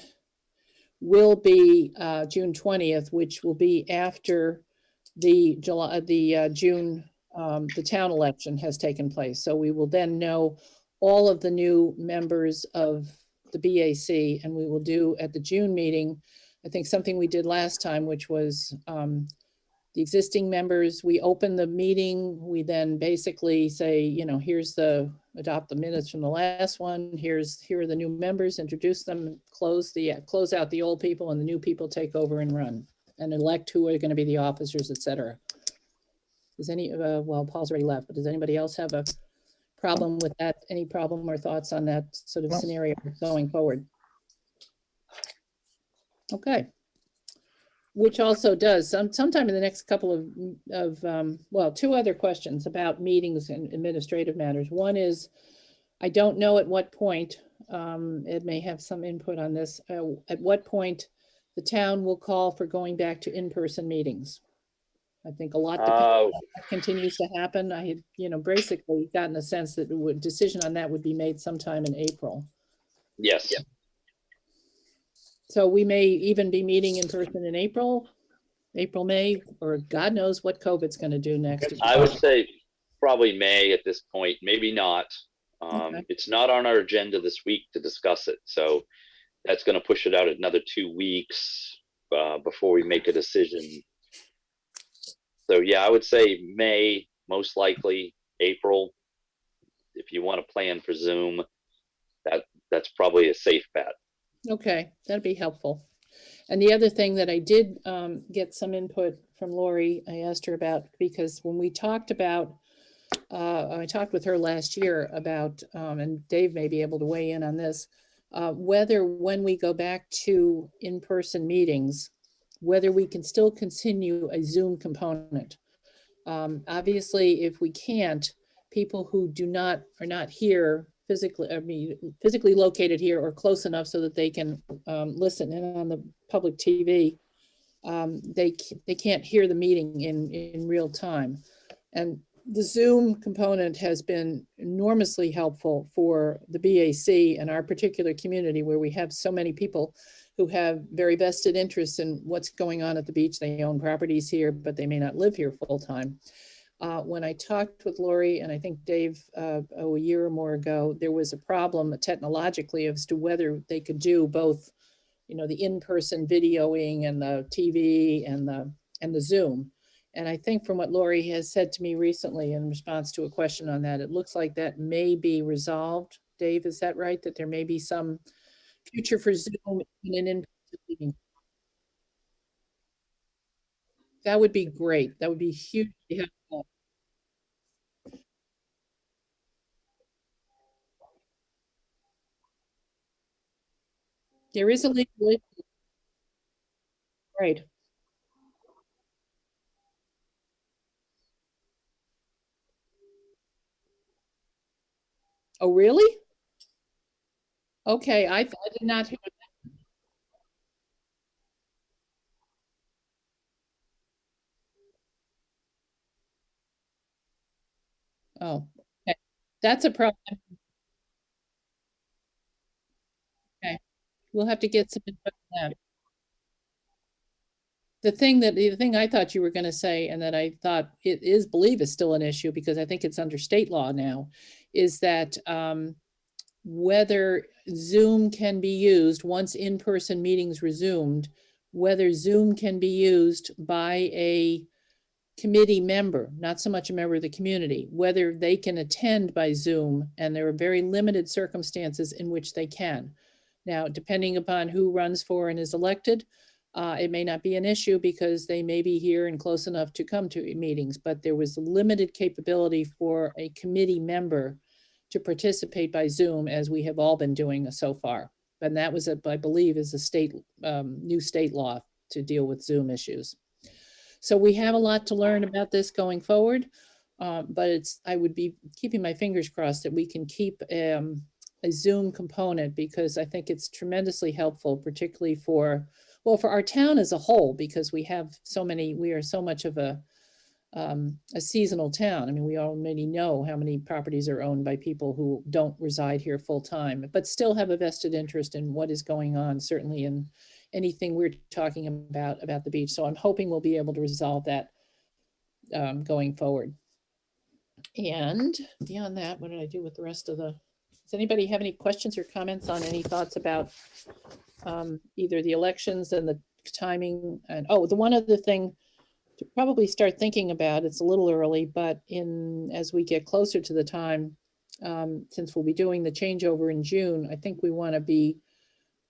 will be June 20th, which will be after the June, the town election has taken place. So we will then know all of the new members of the BAC, and we will do at the June meeting, I think something we did last time, which was the existing members, we open the meeting, we then basically say, you know, adopt the minutes from the last one, here are the new members, introduce them, close out the old people, and the new people take over and run and elect who are going to be the officers, etc. Does well, Paul's already left, but does anybody else have a problem with that? Any problem or thoughts on that sort of scenario going forward? Okay. Which also does sometime in the next couple of 2 other questions about meetings and administrative matters. One is, I don't know at what point, Ed may have some input on this, at what point the town will call for going back to in-person meetings. I think a lot continues to happen. I had, basically gotten a sense that a decision on that would be made sometime in April. Yes. So we may even be meeting in person in April, May, or God knows what COVID's going to do next. I would say probably May at this point, maybe not. Okay. It's not on our agenda this week to discuss it. So that's going to push it out another 2 weeks before we make a decision. So yeah, I would say May, most likely April. If you want to plan for Zoom, that's probably a safe bet. Okay, that'd be helpful. And the other thing that I did get some input from Lori, I asked her about, because when we talked about, I talked with her last year about, and Dave may be able to weigh in on this, whether when we go back to in-person meetings, whether we can still continue a Zoom component. Obviously, if we can't, people who are not here physically located here or close enough so that they can listen in on the public TV, they can't hear the meeting in real time. And the Zoom component has been enormously helpful for the BAC and our particular community, where we have so many people who have very vested interests in what's going on at the beach. They own properties here, but they may not live here full time. When I talked with Lori, and I think Dave, a year or more ago, there was a problem technologically as to whether they could do both, the in-person videoing and the TV and the Zoom. And I think from what Lori has said to me recently in response to a question on that, it looks like that may be resolved. Dave, is that right? That there may be some future for Zoom in an in-person meeting? That would be great. That would be hugely helpful. There is a legal issue. Right. Oh, really? Okay, I did not hear that. Oh, okay. That's a problem. Okay, we'll have to get some input on that. the thing I thought you were gonna say, and that I thought believe is still an issue, because I think it's under state law now, is that whether Zoom can be used once in-person meetings resumed, whether Zoom can be used by a committee member, not so much a member of the community, whether they can attend by Zoom, and there are very limited circumstances in which they can. Now, depending upon who runs for and is elected, it may not be an issue because they may be here and close enough to come to meetings, but there was limited capability for a committee member to participate by Zoom, as we have all been doing so far. And that was, I believe, is a state, new state law to deal with Zoom issues. So we have a lot to learn about this going forward, but I would be keeping my fingers crossed that we can keep a Zoom component, because I think it's tremendously helpful, particularly for our town as a whole, because we are so much of a seasonal town. I mean, we already know how many properties are owned by people who don't reside here full time, but still have a vested interest in what is going on, certainly in anything we're talking about the beach. So I'm hoping we'll be able to resolve that going forward. And beyond that, what did I do with the rest of does anybody have any questions or comments on any thoughts about either the elections and the timing? And the one other thing to probably start thinking about, it's a little early, but as we get closer to the time, since we'll be doing the changeover in June, I think we want to be,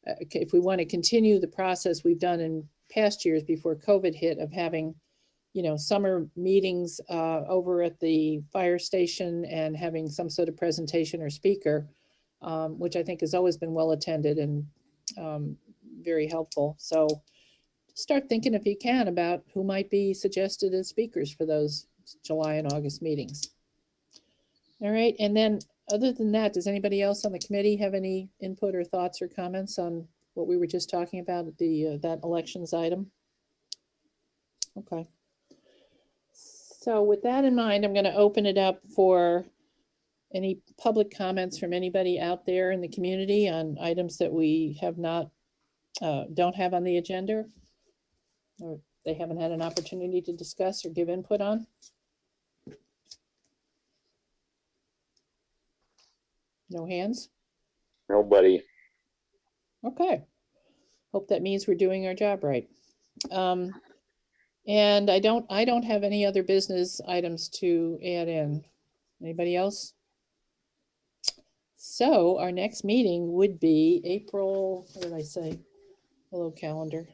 if we want to continue the process we've done in past years before COVID hit, of having, summer meetings over at the fire station and having some sort of presentation or speaker, which I think has always been well attended and very helpful. So start thinking, if you can, about who might be suggested as speakers for those July and August meetings. All right, and then other than that, does anybody else on the committee have any input or thoughts or comments on what we were just talking about, that elections item? Okay. So with that in mind, I'm going to open it up for any public comments from anybody out there in the community on items that we have not, don't have on the agenda, or they haven't had an opportunity to discuss or give input on. No hands? Nobody. Okay. Hope that means we're doing our job right. And I don't have any other business items to add in. Anybody else? So our next meeting would be April, what did I say? Hello, calendar.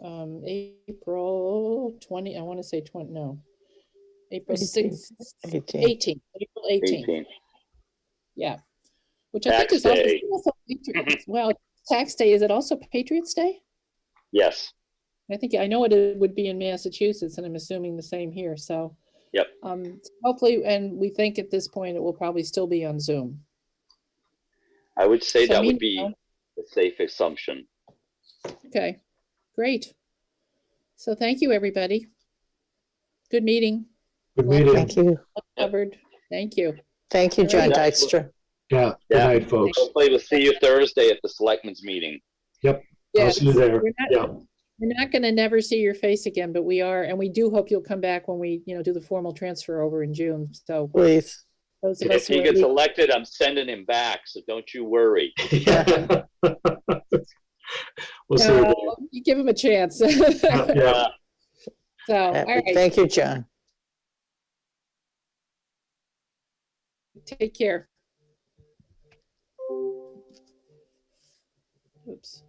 April 20, I want to say 20, no. April 6th, 18th, April 18th. Yeah. Which I think is also well, tax day. Is it also Patriots Day? Yes. I know it would be in Massachusetts, and I'm assuming the same here. So, yep. Hopefully, and we think at this point it will probably still be on Zoom. I would say that would be a safe assumption. Okay, great. So thank you, everybody. Good meeting. Good meeting. Thank you. Covered. Thank you. Thank you, John Dykstra. Yeah. Good night, folks. Hopefully we'll see you Thursday at the selectmen's meeting. Yep. I'll see you there. We're not going to never see your face again, but we are, and we do hope you'll come back when we, do the formal transfer over in June. So please. Those of us if he gets elected, I'm sending him back, so don't you worry. We'll see. You give him a chance. Yeah. So, all right. Thank you, John. Take care. Oops.